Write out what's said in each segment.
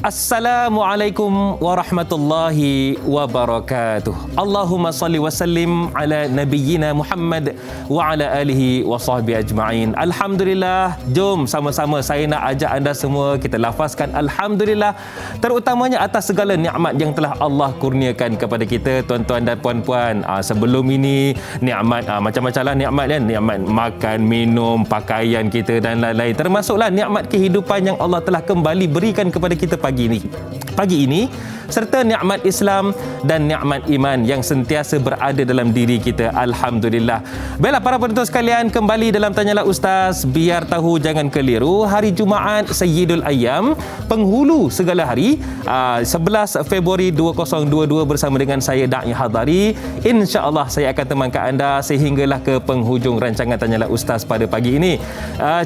Assalamualaikum warahmatullahi wabarakatuh. Allahumma salli wa sallim ala nabiyyina Muhammad wa ala alihi wa sahbihi ajma'in. Alhamdulillah, jom sama-sama saya nak ajak anda semua kita lafazkan Alhamdulillah, terutamanya atas segala nikmat yang telah Allah kurniakan kepada kita, tuan-tuan dan puan-puan. Sebelum ini nikmat macam-macam lah nikmat kan, nikmat makan, minum, pakaian kita dan lain-lain, termasuklah nikmat kehidupan yang Allah telah kembali berikan kepada kita pagi ini serta nikmat Islam dan nikmat iman yang sentiasa berada dalam diri kita. Alhamdulillah. Baiklah para penonton sekalian, kembali dalam Tanyalah Ustaz, biar tahu jangan keliru. Hari Jumaat Sayyidul Ayyam, penghulu segala hari, 11 Februari 2022 bersama dengan saya Da'i Hadari. InsyaAllah saya akan temankan anda sehinggalah ke penghujung rancangan Tanyalah Ustaz pada pagi ini.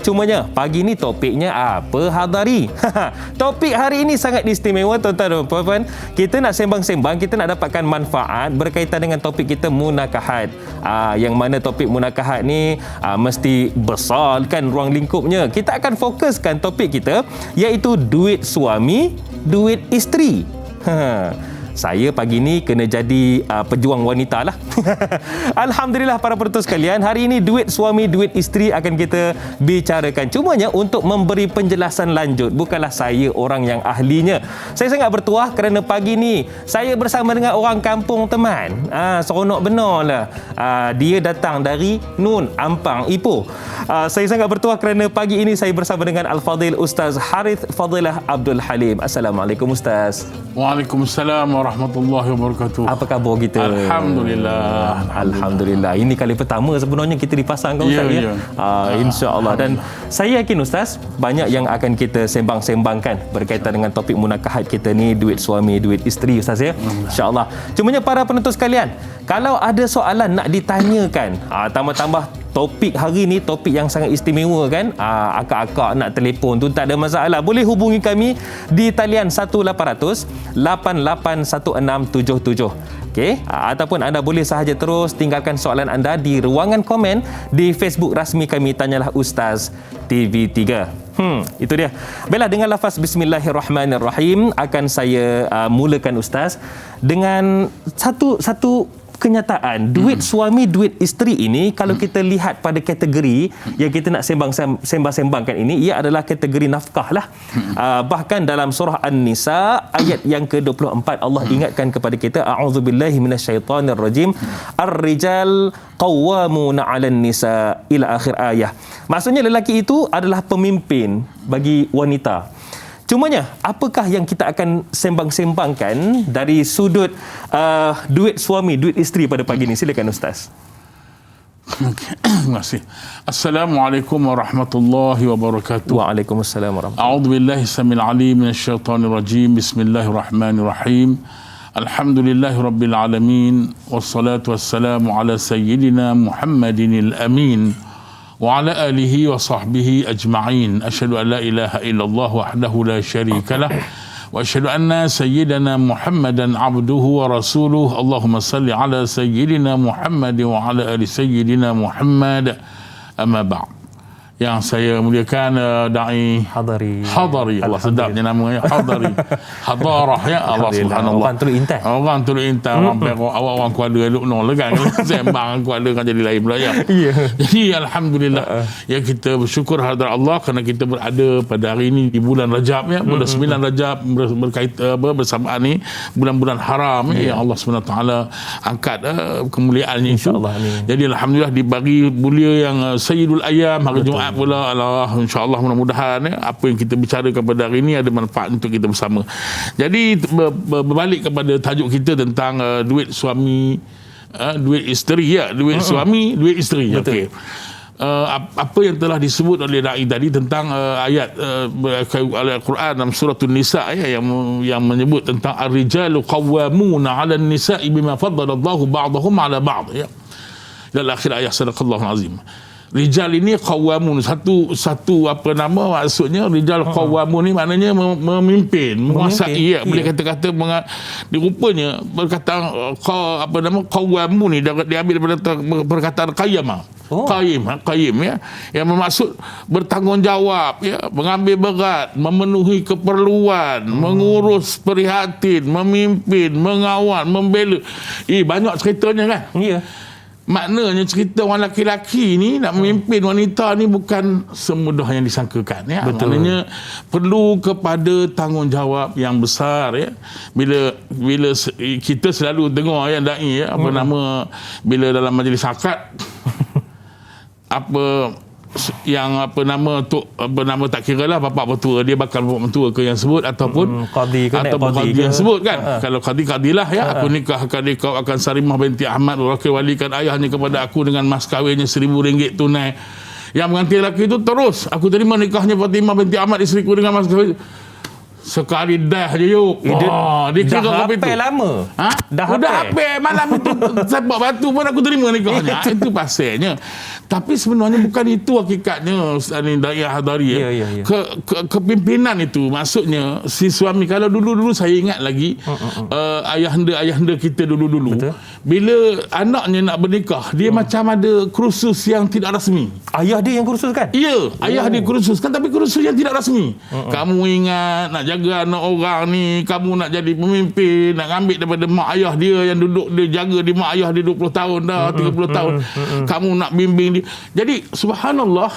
Cumanya pagi ini topiknya apa, Hadari? Topik hari ini sangat istimewa tuan-tuan dan puan-puan. Kita nak sembang-sembang, kita nak dapatkan manfaat berkaitan dengan topik kita munakahat. Yang mana topik munakahat ni mesti besar kan ruang lingkupnya. Kita akan fokuskan topik kita iaitu duit suami, duit isteri. Saya pagi ni kena jadi pejuang wanita lah. Alhamdulillah para penonton sekalian, hari ini duit suami, duit isteri akan kita bicarakan. Cumanya untuk memberi penjelasan lanjut, bukanlah saya orang yang ahlinya. Saya sangat bertuah kerana pagi ni saya bersama dengan orang kampung teman. Seronok benar lah. Dia datang dari Nun, Ampang, Ipoh. Saya sangat bertuah kerana pagi ini saya bersama dengan Al-Fadil Ustaz Harith Fadilah Abdul Halim. Assalamualaikum Ustaz. Waalaikumsalam warahmatullahi wabarakatuh. Apa khabar kita? Alhamdulillah. Alhamdulillah. Ini kali pertama sebenarnya kita dipasangkan Ustaz ya. InsyaAllah. Dan saya yakin Ustaz, banyak yang akan kita sembang-sembangkan berkaitan dengan topik munakahat kita ni, duit suami, duit isteri Ustaz ya. InsyaAllah. Cumanya para penonton sekalian, kalau ada soalan nak ditanyakan, tambah-tambah topik hari ni topik yang sangat istimewa kan, akak-akak nak telefon tu tak ada masalah, boleh hubungi kami di talian 1800 881677. Okey, ataupun anda boleh sahaja terus tinggalkan soalan anda di ruangan komen di Facebook rasmi kami Tanyalah Ustaz TV3. Itu dia. Baiklah, dengan lafaz Bismillahirrahmanirrahim akan saya mulakan Ustaz dengan satu kenyataan. Duit suami, duit isteri ini kalau kita lihat pada kategori yang kita nak sembang-sembangkan ini, ia adalah kategori nafkah lah. Bahkan dalam surah An-Nisa ayat yang ke-24 Allah ingatkan kepada kita, a'udzubillahi minasyaitonirrajim, ar-rijal qawwamuna 'alan nisa, ila akhir ayat. Maksudnya lelaki itu adalah pemimpin bagi wanita. Cumanya, apakah yang kita akan sembang-sembangkan dari sudut duit suami, duit isteri pada pagi ini? Silakan Ustaz. Terima kasih. Assalamualaikum warahmatullahi wabarakatuh. Waalaikumsalam warahmatullahi wabarakatuh. A'udzubillahi samil alim minasyaitonir rajim. Bismillahirrahmanirrahim. Alhamdulillahirabbil alamin wassalatu wassalamu ala sayyidina Muhammadinil amin wa ala alihi wa sahbihi ajma'in. Asyhadu an la ilaha illallah wahdahu la syarika lah wa asyhadu anna sayyidana Muhammadan abduhu wa rasuluh. Allahumma salli ala sayyidina Muhammad wa ala ali sayyidina Muhammad. Amma ba'd. Yang saya muliakan Da'i Hadari. Allah sedapnya namanya Hadari. Hadarah ya Allah subhanallah. Orang Teluk Intan. Orang Teluk Intan. Orang Kuala Lumpur kan. Sembang Kuala kan jadi lain pula ya. Jadi alhamdulillah ya, kita bersyukur hadirat Allah kerana kita berada pada hari ini di bulan Rajab ya. Bulan 9 Rajab berkaitan bersamaan ni bulan-bulan haram ya. Allah SWT angkat kemuliaannya insya-Allah. Jadi alhamdulillah dibagi mulia yang Sayyidul Ayyam hari Jumaat pula. Allah, insya-Allah mudah-mudahan apa yang kita bicarakan pada hari ini ada manfaat untuk kita bersama. Jadi berbalik kepada tajuk kita tentang duit suami, duit isteri ya, duit suami, duit isteri. Okey. Apa yang telah disebut oleh Da'i tadi tentang ayat Al-Quran dalam surah An-Nisa ya, yang menyebut tentang ar-rijalu qawwamuna 'alan nisa'i bima faddala Allahu ba'dahum 'ala ba'd ya. Dan akhir ayat, sadaqallahu azim. rijal ini qawamun, satu apa nama maksudnya rijal qawamun ni maknanya memimpin, menguasai, boleh kata-kata dirupanya perkataan apa nama qawamun ni diambil daripada perkataan qayyama. Qayyim ya, yang bermaksud bertanggungjawab ya, mengambil berat, memenuhi keperluan, mengurus, prihatin, memimpin, mengawal, membela. Banyak ceritanya kan. Ya. Maknanya cerita orang lelaki-lelaki ni nak memimpin wanita ni bukan semudah yang disangkakan ya. Betul. Maknanya perlu kepada tanggungjawab yang besar ya. Bila kita selalu dengar ya dai ya, apa nama, bila dalam majlis akad apa yang apa nama tak kiralah bapak bertua dia bakal bapak bertua ke yang sebut ataupun qadi ke ataupun qadi yang sebut kan. Kalau qadilah ya, aku nikahkan dia, kau akan Sarimah binti Ahmad, wakil walikan ayahnya kepada aku dengan mas kahwinnya RM1,000 tunai. Yang mengantin lelaki itu terus, aku terima nikahnya Fatimah binti Ahmad isteriku dengan mas kahwin. Sekali dah je yuk. Dia kira dah kopi tu. lama. Dah hafal malam itu sepak batu pun aku terima nikahnya. Itu pasalnya. Tapi sebenarnya bukan itu hakikatnya Ustaz ni Dai Hadari. Ya. Kepimpinan itu maksudnya si suami, kalau dulu-dulu saya ingat lagi ayahanda kita dulu-dulu. Betul. Bila anaknya nak bernikah, dia macam ada kursus yang tidak rasmi. Ayah dia yang kursus kan? Ya, ayah dia kursuskan tapi kursus yang tidak rasmi. Kamu ingat nak jaga anak orang ni, kamu nak jadi pemimpin, nak ambil daripada mak ayah dia yang duduk dia jaga di mak ayah dia 20 tahun dah, 30 tahun. Kamu nak bimbing dia. Jadi subhanallah,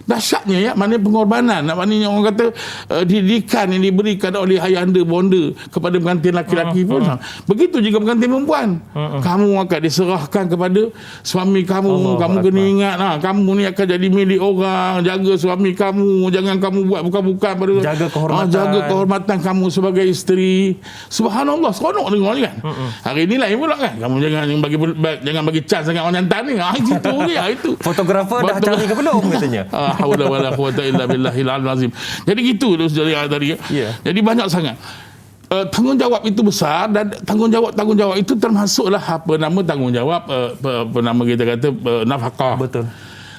dahsyatnya ya, maknanya pengorbanan, maknanya orang kata didikan yang diberikan oleh ayahanda bonda kepada pengantin laki-laki pun begitu juga pengantin perempuan. Kamu akan diserahkan kepada suami kamu. Kamu kena ingat kamu ni akan jadi milik orang. Jaga suami kamu, jangan kamu buat bukan-bukan pada jaga kehormatan kamu sebagai isteri. Subhanallah, seronok dengar ni kan. Hari ni lain pula kan, kamu jangan bagi chance sangat orang jantan ni. Itu dia itu. Fotografer dah canggih ke belum katanya. Haula wala quwata illa billahil azim. Jadi gitu dari Hadari. Jadi banyak sangat tanggungjawab itu besar, dan tanggungjawab itu termasuklah apa nama tanggungjawab apa nama kita kata nafkah. Betul.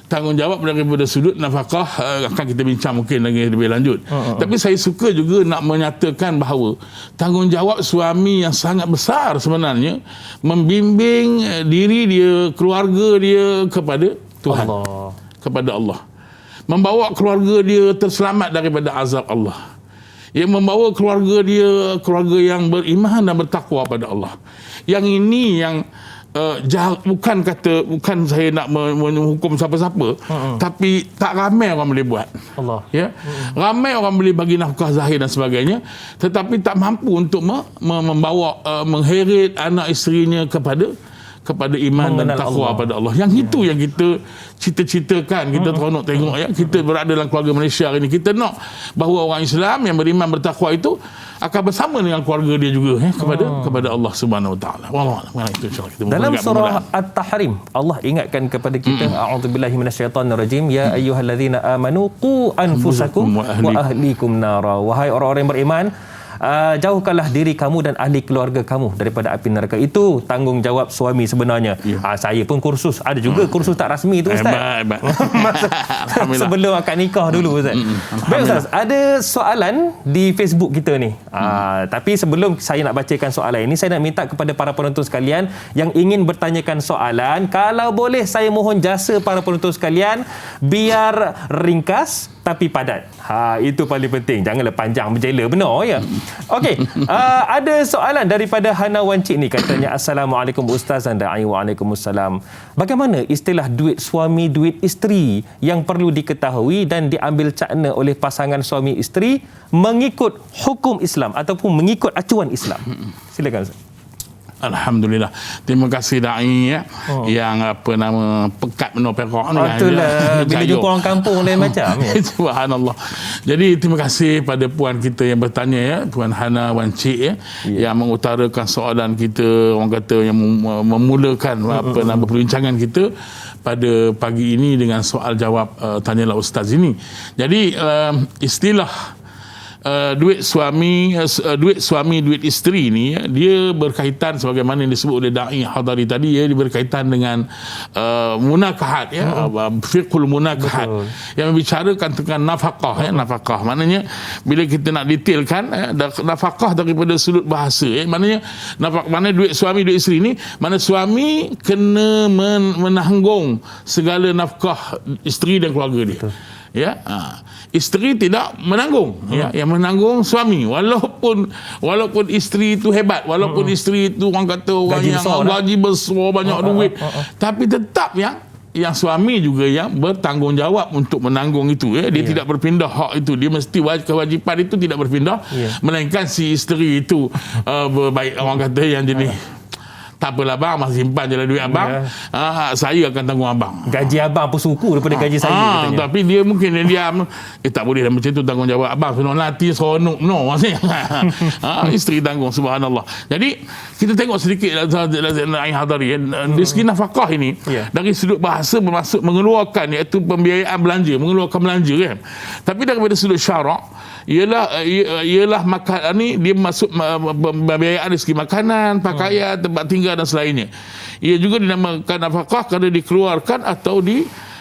Tanggungjawab daripada sudut nafkah akan kita bincang mungkin lagi lebih lanjut. Tapi saya suka juga nak menyatakan bahawa tanggungjawab suami yang sangat besar sebenarnya membimbing diri dia, keluarga dia kepada Tuhan. Kepada Allah. Membawa keluarga dia terselamat daripada azab Allah. Yang membawa keluarga dia keluarga yang beriman dan bertakwa pada Allah. Yang ini yang bukan saya nak menghukum siapa-siapa, tapi tak ramai orang boleh buat. Ya. Ramai orang boleh bagi nafkah zahir dan sebagainya, tetapi tak mampu untuk membawa mengheret anak isterinya kepada iman dan takwa pada Allah. Yang itu yang kita cita-citakan, kita teronok tengok ya, kita berada dalam keluarga Malaysia hari ini. Kita nak bahawa orang Islam yang beriman bertakwa itu akan bersama dengan keluarga dia juga kepada Allah Subhanahu Wa Taala. Wallah, itu insya-Allah kita dalam surah At-Tahrim Allah ingatkan kepada kita, a'udzubillahi minasyaitonirrajim, ya ayyuhallazina amanu qu anfusakum wa ahlikum nara. Wahai orang-orang yang beriman, jauhkanlah diri kamu dan ahli keluarga kamu daripada api neraka. Itu tanggungjawab suami sebenarnya. Saya pun kursus, ada juga kursus tak rasmi tu Ustaz. Hebat. Sebelum akad nikah dulu Ustaz. Baik Ustaz, ada soalan di Facebook kita ni. Tapi sebelum saya nak bacakan soalan ini, saya nak minta kepada para penonton sekalian yang ingin bertanyakan soalan, kalau boleh saya mohon jasa para penonton sekalian biar ringkas tapi padat. Itu paling penting. Janganlah panjang menjela, benar ya. Okey, ada soalan daripada Hana Wancik ni, katanya, Assalamualaikum Ustaz dan Da'i. Waalaikumsalam. Bagaimana istilah duit suami, duit isteri yang perlu diketahui dan diambil cakna oleh pasangan suami isteri mengikut hukum Islam ataupun mengikut acuan Islam? Silakan Ustaz. Alhamdulillah. Terima kasih Da'i ya. Yang apa nama pekat benda Perak ni. Itulah bila jumpa orang kampung lain macam ya. Subhanallah. Jadi terima kasih pada puan kita yang bertanya ya, Puan Hana Wancik ya, yang mengutarakan soalan kita, orang kata yang memulakan apa nama perbincangan kita pada pagi ini dengan soal jawab tanyalah ustaz ini. Jadi istilah duit suami duit isteri ni dia berkaitan sebagaimana yang disebut oleh Da'i Hadari tadi dia berkaitan dengan munakahat fiqhul munakahat yang membicarakan tentang nafkah nafkah maknanya bila kita nak detailkan nafkah daripada sudut bahasa maknanya mana duit suami duit isteri ni mana suami kena menanggung segala nafkah isteri dan keluarga dia. Ya, isteri tidak menanggung, yang menanggung suami walaupun isteri itu hebat, walaupun isteri itu orang kata orang gaji yang besar gaji besar banyak duit, tapi tetap yang suami juga yang bertanggungjawab untuk menanggung itu dia tidak berpindah hak itu, dia mesti kewajipan itu tidak berpindah melainkan si isteri itu baik orang kata yang jenis tak apalah bang, masih simpan je lah duit abang. Saya akan tanggung abang. Gaji abang pun suku daripada gaji saya katanya. Tapi dia mungkin dia diam. Tak boleh dah macam tu tanggungjawab abang. Senang nanti seronok. No, maksudnya. Isteri tanggung, subhanallah. Jadi, kita tengok sedikit Da'i Hadari. Dari segi nafkah ini, dari sudut bahasa bermaksud mengeluarkan, iaitu pembiayaan belanja, mengeluarkan belanja kan. Tapi daripada sudut syarak, ialah makan ni dia masuk pembiayaan dari segi makanan, pakaian, tempat tinggal dan selainnya. Ia juga dinamakan nafkah kerana dikeluarkan atau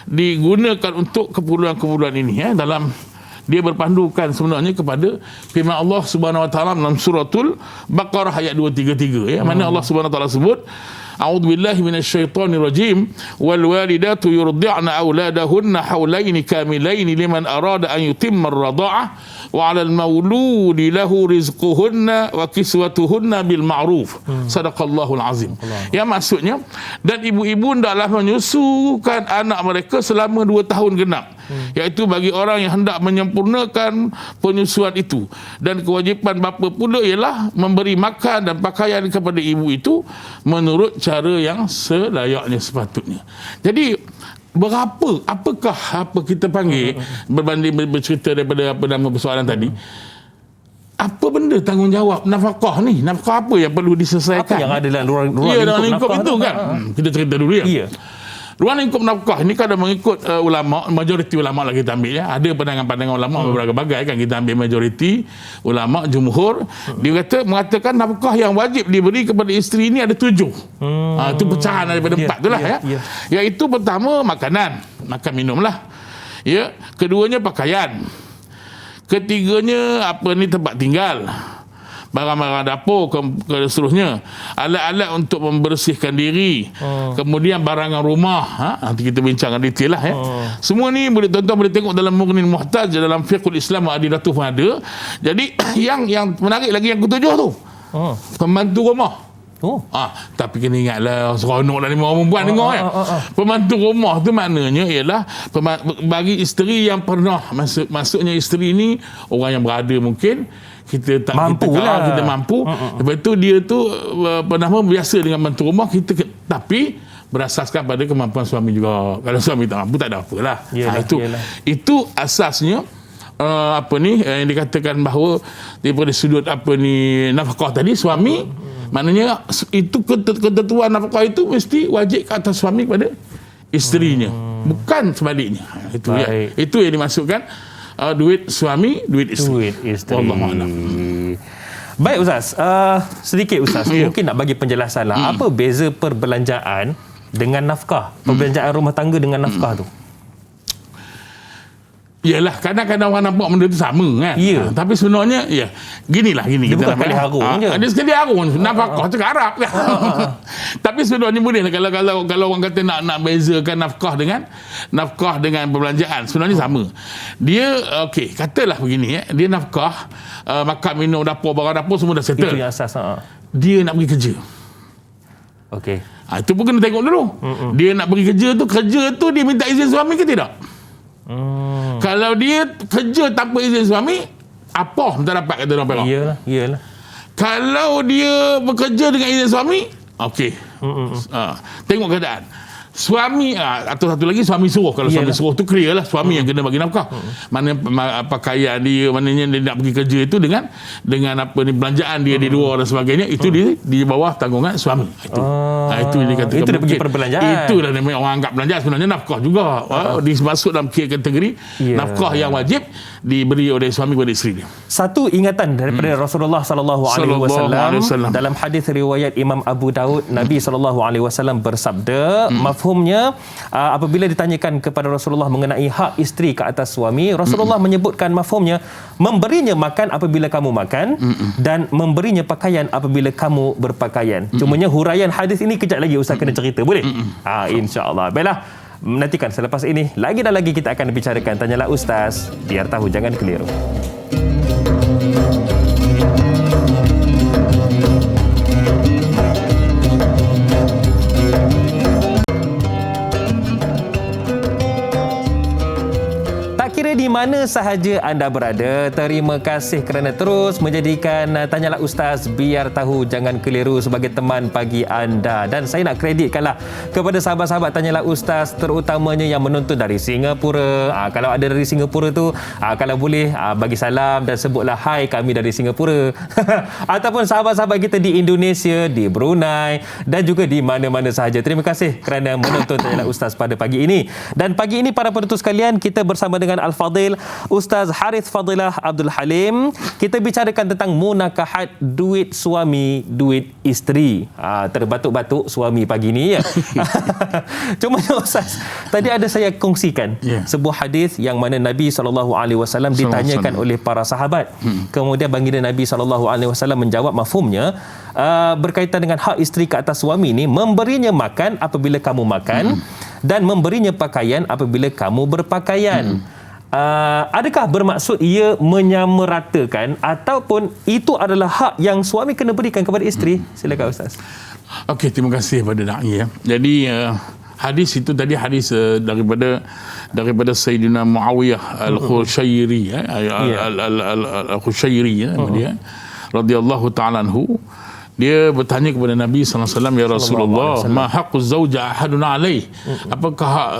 digunakan untuk keperluan-keperluan ini dalam dia berpandukan sebenarnya kepada firman Allah Subhanahu Wa Taala dalam suratul Baqarah ayat 233 mana Allah Subhanahu Wa Taala sebut A'udzubillahi minasyaitonir rajim wal walidatu yurdi'na auladahunna haulaini kamilaini liman arada an yutimma ar-radha'ah wa 'alal mauludi lahu rizquhunna wa kiswatuhunna bil ma'ruf. Sadaqallahul azim. Ya maksudnya dan ibu-ibu hendaklah menyusukan anak mereka selama 2 tahun genap. Iaitu bagi orang yang hendak menyempurnakan penyusuan itu dan kewajipan bapa pula ialah memberi makan dan pakaian kepada ibu itu menurut cara yang selayaknya sepatutnya. Jadi apakah kita panggil berbanding bercerita daripada apa nama persoalan tadi, apa benda tanggungjawab nafkah ni, nafkah apa yang perlu diselesaikan, apa yang ada dalam ruang lingkup itu kan. Kita cerita dulu ya. Ruang lingkup nafkah ni kadang mengikut ulama, majoriti ulama lah kita ambil ada pandangan-pandangan ulama berbagai-bagai kan, kita ambil majoriti ulama jumhur. Dia mengatakan nafkah yang wajib diberi kepada isteri ni ada 7. Itu pecahan daripada 4 tu lah iaitu pertama makan minum lah, keduanya pakaian, ketiganya tempat tinggal, barang-barang dapur ke seterusnya, alat-alat untuk membersihkan diri, kemudian barangan rumah. Nanti kita bincangkan detail lah semua ni tuan-tuan boleh tengok dalam Mughnil Muhtaj, dalam Fiqhul Islam Adilatuh pun ada. Jadi yang menarik lagi yang ketujuh tu pembantu rumah. Tapi kena ingatlah seronok dah 5 orang perempuan dengar pembantu rumah tu maknanya ialah bagi isteri yang pernah maksudnya isteri ni orang yang berada mungkin kita tak mampu kita mampu. Lepas tu dia tu biasa dengan bantu rumah kita, tapi berasaskan pada kemampuan suami juga. Kalau suami tak mampu tak ada apalah. Itu asasnya yang dikatakan bahawa daripada sudut nafkah tadi suami maknanya itu ketentuan nafkah itu mesti wajib ke atas suami kepada isterinya, bukan sebaliknya. Itu yang dimasukkan duit suami, duit isteri. Wallahualam. Baik Ustaz, sedikit Ustaz, mungkin nak bagi penjelasan lah. Apa beza perbelanjaan dengan nafkah, perbelanjaan rumah tangga dengan nafkah tu? Yalah, kadang-kadang orang nampak benda tu sama kan. Tapi sebenarnya gini dia kita bukan sekali harung je. Dia sekali harung nafkah tu Arab. Tapi sebenarnya boleh kalau orang kata nak bezakan nafkah dengan perbelanjaan, sebenarnya sama. Dia katalah begini dia nafkah makan minum dapur barang dapur semua dah settle. Itu yang asas. Dia nak pergi kerja. Itu pun kena tengok dulu. Dia nak pergi kerja tu dia minta izin suami ke tidak? Kalau dia kerja tanpa izin suami, apa tak dapat kata orang Perak. Iyalah. Kalau dia bekerja dengan izin suami, tengok keadaan. Suami atau satu lagi suami suruh. Kalau suami suruh tu clear lah suami yang kena bagi nafkah. Mana pakaian dia, mananya dia nak pergi kerja itu dengan belanjaan dia di luar dan sebagainya, itu di bawah tanggungan suami. Itu yang dikatakan itu dia pergi perbelanjaan. Itu dah namanya orang anggap belanjaan, sebenarnya nafkah juga. Dimasuk dalam kategori nafkah yang wajib diberi oleh suami kepada isteri dia. Satu ingatan daripada Rasulullah sallallahu alaihi wasallam dalam hadis riwayat Imam Abu Daud, Nabi sallallahu alaihi wasallam bersabda, mafhumnya apabila ditanyakan kepada Rasulullah mengenai hak isteri ke atas suami, Rasulullah menyebutkan mafhumnya memberinya makan apabila kamu makan dan memberinya pakaian apabila kamu berpakaian. Cumanya huraian hadis ini kejap lagi Ustaz kena cerita, boleh? Insya-Allah. Baiklah, nantikan selepas ini lagi dan lagi kita akan bicarakan Tanyalah Ustaz, biar tahu jangan keliru. Di mana sahaja anda berada, terima kasih kerana terus menjadikan Tanyalah Ustaz biar tahu jangan keliru sebagai teman pagi anda. Dan saya nak kreditkanlah kepada sahabat-sahabat Tanyalah Ustaz, terutamanya yang menonton dari Singapura. Kalau ada dari Singapura tu, kalau boleh bagi salam dan sebutlah hai kami dari Singapura. Ataupun sahabat-sahabat kita di Indonesia, di Brunei dan juga di mana-mana sahaja. Terima kasih kerana menonton Tanyalah Ustaz pada pagi ini. Dan pagi ini para penonton sekalian, kita bersama dengan Al-Fadil Ustaz Harith Fadilah Abdul Halim. Kita bicarakan tentang munakahat duit suami, duit isteri. Terbatuk-batuk suami pagi ni ya. Cuma Ustaz, tadi ada saya kongsikan sebuah hadis yang mana Nabi SAW ditanyakan oleh para sahabat. Kemudian baginda Nabi SAW menjawab mafhumnya berkaitan dengan hak isteri ke atas suami ni, memberinya makan apabila kamu makan dan memberinya pakaian apabila kamu berpakaian. Adakah bermaksud ia menyamaratakan ataupun itu adalah hak yang suami kena berikan kepada isteri? Silakan Ustaz. Okey, terima kasih kepada da'i ya. Jadi hadis itu tadi hadis daripada Sayyidina Muawiyah Al-Khushairi Al-Khushairi dia radhiyallahu ta'ala anhu. Dia bertanya kepada Nabi SAW, ya Rasulullah, ma haqquz zawja ahadun alaih? Apakah hak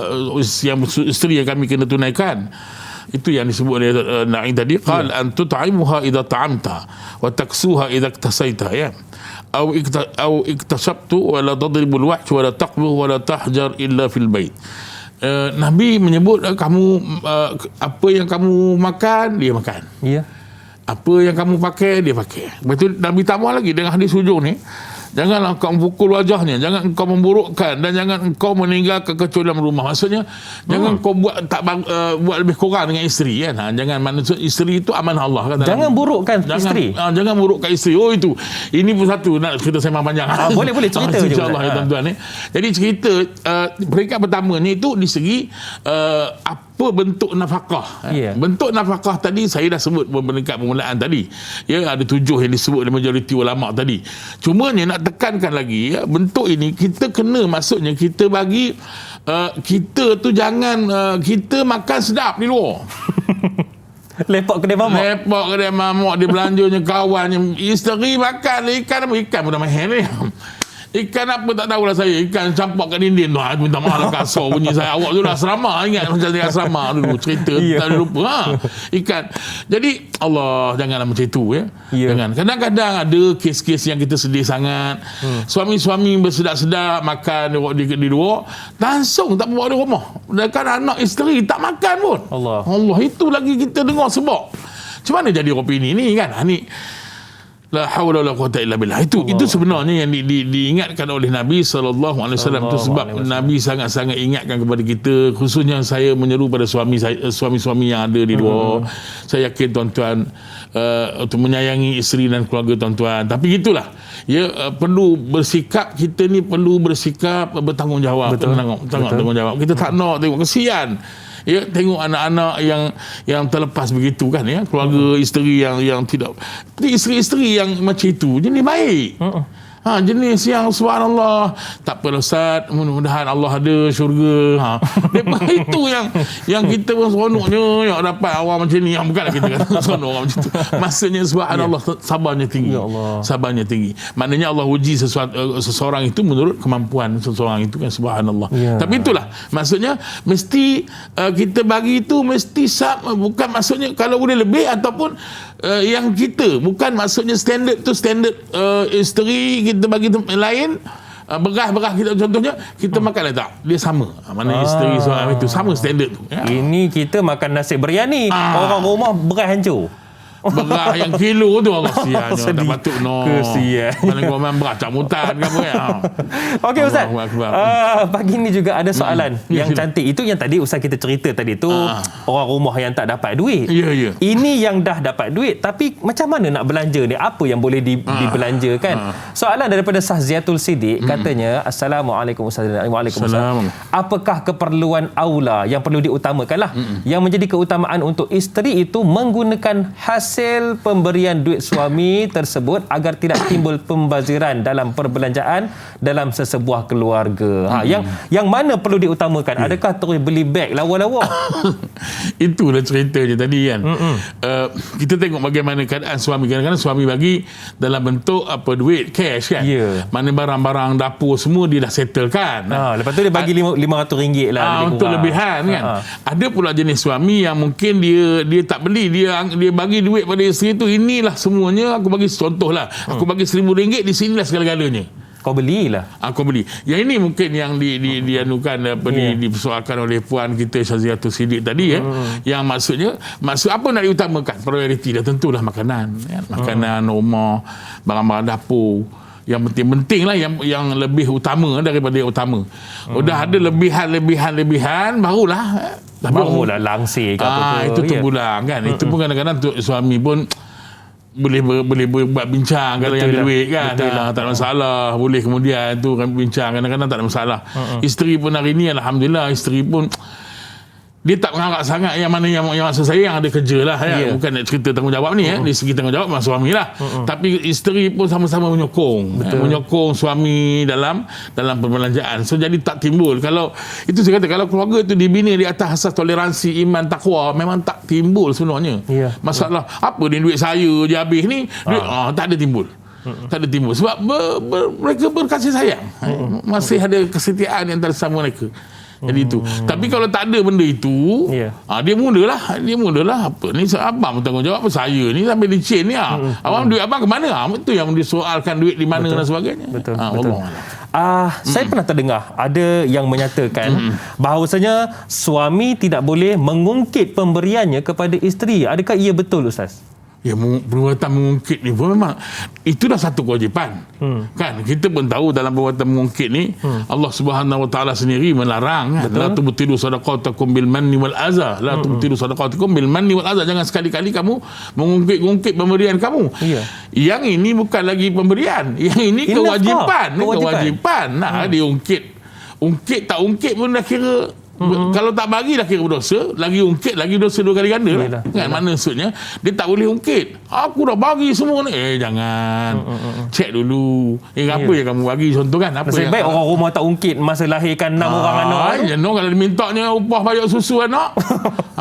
yang isteri yang kami kena tunaikan? Itu yang disebut oleh Na'i tadi. Qal an tut'imuha idza ta'amta wa taksuha idza iktasaita, ya. Au iktasabtu wa la tadribul wahsh wa la taqbu wa la tahjar illa fil bait. Nabi menyebut kamu apa yang kamu makan dia makan. Ya. Apa yang kamu pakai dia pakai. Betul. Nabi tambah lagi dengan hadis hujung ni, janganlah engkau memukul wajahnya, jangan engkau memburukkan dan jangan engkau meninggalkan kecuali dalam rumah. Maksudnya jangan kau buat buat lebih kurang dengan isteri kan. Jangan, maksud isteri itu amanah Allah kan. Jangan burukkan isteri. Jangan burukkan isteri. Oh itu. Ini pun satu nak cerita sembang panjang. Boleh cerita je insya-Allah ya tuan-tuan ni. Jadi cerita peringkat pertama ni itu di segi apa bentuk nafkah. Bentuk nafkah tadi saya dah sebut peringkat permulaan tadi. Ya, ada 7 yang disebut oleh majoriti ulama tadi. Cuma ni nak tekankan lagi, bentuk ini kita kena, maksudnya kita bagi kita tu jangan kita makan sedap di luar. Lepok kedai mamak, dia belanjanya kawannya, isteri makan ikan pun dah mahal ni. Ikan apa tak tahulah saya. Ikan campak kat dinding tu. Minta maaf lah kasar bunyi saya. Awak tu dah asrama. Ingat macam di asrama dulu. Cerita tak lupa. Ikan. Jadi Allah, janganlah macam itu ya. Jangan. Kadang-kadang ada kes-kes yang kita sedih sangat. Suami-suami bersedap-sedap makan di luar. Langsung tak bawa di rumah. Dan kan anak isteri tak makan pun. Allah, itu lagi kita dengar sebab. Macam mana jadi opini ni kan? Ni la haula wala quwata illa billah. Itu sebenarnya yang diingatkan oleh Nabi sallallahu alaihi wasallam. Itu sebab Nabi sangat-sangat ingatkan kepada kita, khususnya saya menyeru pada suami-suami yang ada di luar. Saya yakin tuan-tuan untuk menyayangi isteri dan keluarga tuan-tuan. Tapi gitulah. Ya, perlu bersikap, kita ni perlu bersikap bertanggungjawab. Bertanggungjawab. Kita tak nak tengok kesian. Ya, tengok anak-anak yang terlepas begitu kan ya, keluarga isteri yang tidak, isteri-isteri yang macam itu jenis baik. Jenis yang subhanallah, tak apa Ustaz, mudah-mudahan Allah ada syurga. Itu yang kita pun seronoknya ya, dapat awal macam ni. Bukanlah kita kata seronok orang macam tu. Maksudnya subhanallah, sabarnya tinggi. Sabarnya tinggi. Maknanya Allah uji seseorang itu menurut kemampuan seseorang itu kan, subhanallah. Tapi itulah maksudnya, mesti kita bagi itu mesti bukan maksudnya kalau boleh lebih ataupun yang kita, bukan maksudnya standard tu standard isteri kita bagi lain, Beras kita contohnya kita makan tak, dia sama. Mana isteri suami itu sama standard tu. Ya. Ini kita makan nasi biryani, orang rumah beras hancur. Beras yang kilo tu Allah kesiannya. Tak Sedih. patut no. Kesian. Mana kau main beras tak mutan ke apa ya. Okey Ustaz. Allahu Akbar. Pagi ni juga ada soalan yang sila. cantik. Itu yang tadi Ustaz kita cerita tadi tu orang rumah yang tak dapat duit. Ya. Ini yang dah dapat duit tapi macam mana nak belanja ni? Apa yang boleh dibelanjakan? Soalan daripada Sahziatul Siddiq katanya, Assalamualaikum Ustaz. Waalaikumsalam. Apakah keperluan aula yang perlu diutamakanlah yang menjadi keutamaan untuk isteri itu menggunakan hasil pemberian duit suami tersebut agar tidak timbul pembaziran dalam perbelanjaan dalam sesebuah keluarga. Yang mana perlu diutamakan? Adakah terus beli beg lawa-lawa? Itulah ceritanya tadi kan. Kita tengok bagaimana keadaan suami. Kadang-kadang suami bagi dalam bentuk duit cash kan. Mana barang-barang dapur semua dia dah settle kan. Lepas tu dia bagi RM500 lah untuk lebihan kan. Ada pula jenis suami yang mungkin dia tak beli, dia bagi duit pada isteri tu, inilah semuanya. Aku bagi contohlah, aku bagi RM1,000, di sinilah segala-galanya. Kau belilah. Aku beli. Yang ini mungkin yang dianukan dipersoalkan oleh puan kita Syaziatul Siddiq tadi ya. Yang maksud apa nak diutamakan? Prioriti dah tentulah makanan, ya. Makanan, rumah, barang-barang dapur. Yang penting-penting lah yang lebih utama daripada yang utama. Dah ada lebihan barulah langsir ke apa itu terpulang kan. Itu pun kadang-kadang suami pun boleh buat bincang kalau yang ada duit kan. Tak ada masalah, boleh kemudian tu kan bincang, kadang-kadang tak ada masalah. Isteri pun hari ni alhamdulillah, isteri pun dia tak mengharap sangat yang mana yang maksud saya yang ada kerja lah ya. Bukan nak cerita tanggungjawab ni dari segi tanggungjawab memang suami lah. Tapi isteri pun sama-sama menyokong suami dalam perbelanjaan. So jadi tak timbul, kalau itu saya kata, kalau keluarga itu dibina di atas asas toleransi, iman, takwa, memang tak timbul sebenarnya masalah. Apa ni duit saya je habis ni, tak ada timbul. Tak ada timbul sebab mereka berkasih sayang. Masih ada kesetiaan antara sama mereka. Jadi itu. Tapi kalau tak ada benda itu, dia mudahlah apa ni, abang bertanggungjawab apa, saya ni sampai licin ni abang duit abang ke mana? Itu yang disoalkan, duit di mana dan sebagainya. Betul. Hmm. Saya pernah terdengar ada yang menyatakan bahawasanya suami tidak boleh mengungkit pemberiannya kepada isteri. Adakah ia betul, Ustaz? Ya, perbuatan mengungkit ni pun memang itu dah satu kewajipan. Kan kita pun tahu dalam perbuatan mengungkit ni Allah Subhanahu Wa Taala sendiri melarang, kan? La tubtilu sadaqatakum bil manni wal adza. La tubtilu sadaqatakum bil manni wal adza. Jangan sekali-kali kamu mengungkit pemberian kamu. Yang ini bukan lagi pemberian. Yang ini kewajipan. Kewajipan. Diungkit. Ungkit tak ungkit pun dah kira, kalau tak bagi dah kira berdosa, lagi ungkit lagi dosa 2 kali ganda lah. Kan mana maksudnya dia tak boleh ungkit, aku dah bagi semua ni. Jangan cek dulu apa yang kamu bagi, contoh kan apa nasib yang baik orang rumah tak ungkit masa lahirkan 6 orang anak kalau dia mintanya upah bayar susu anak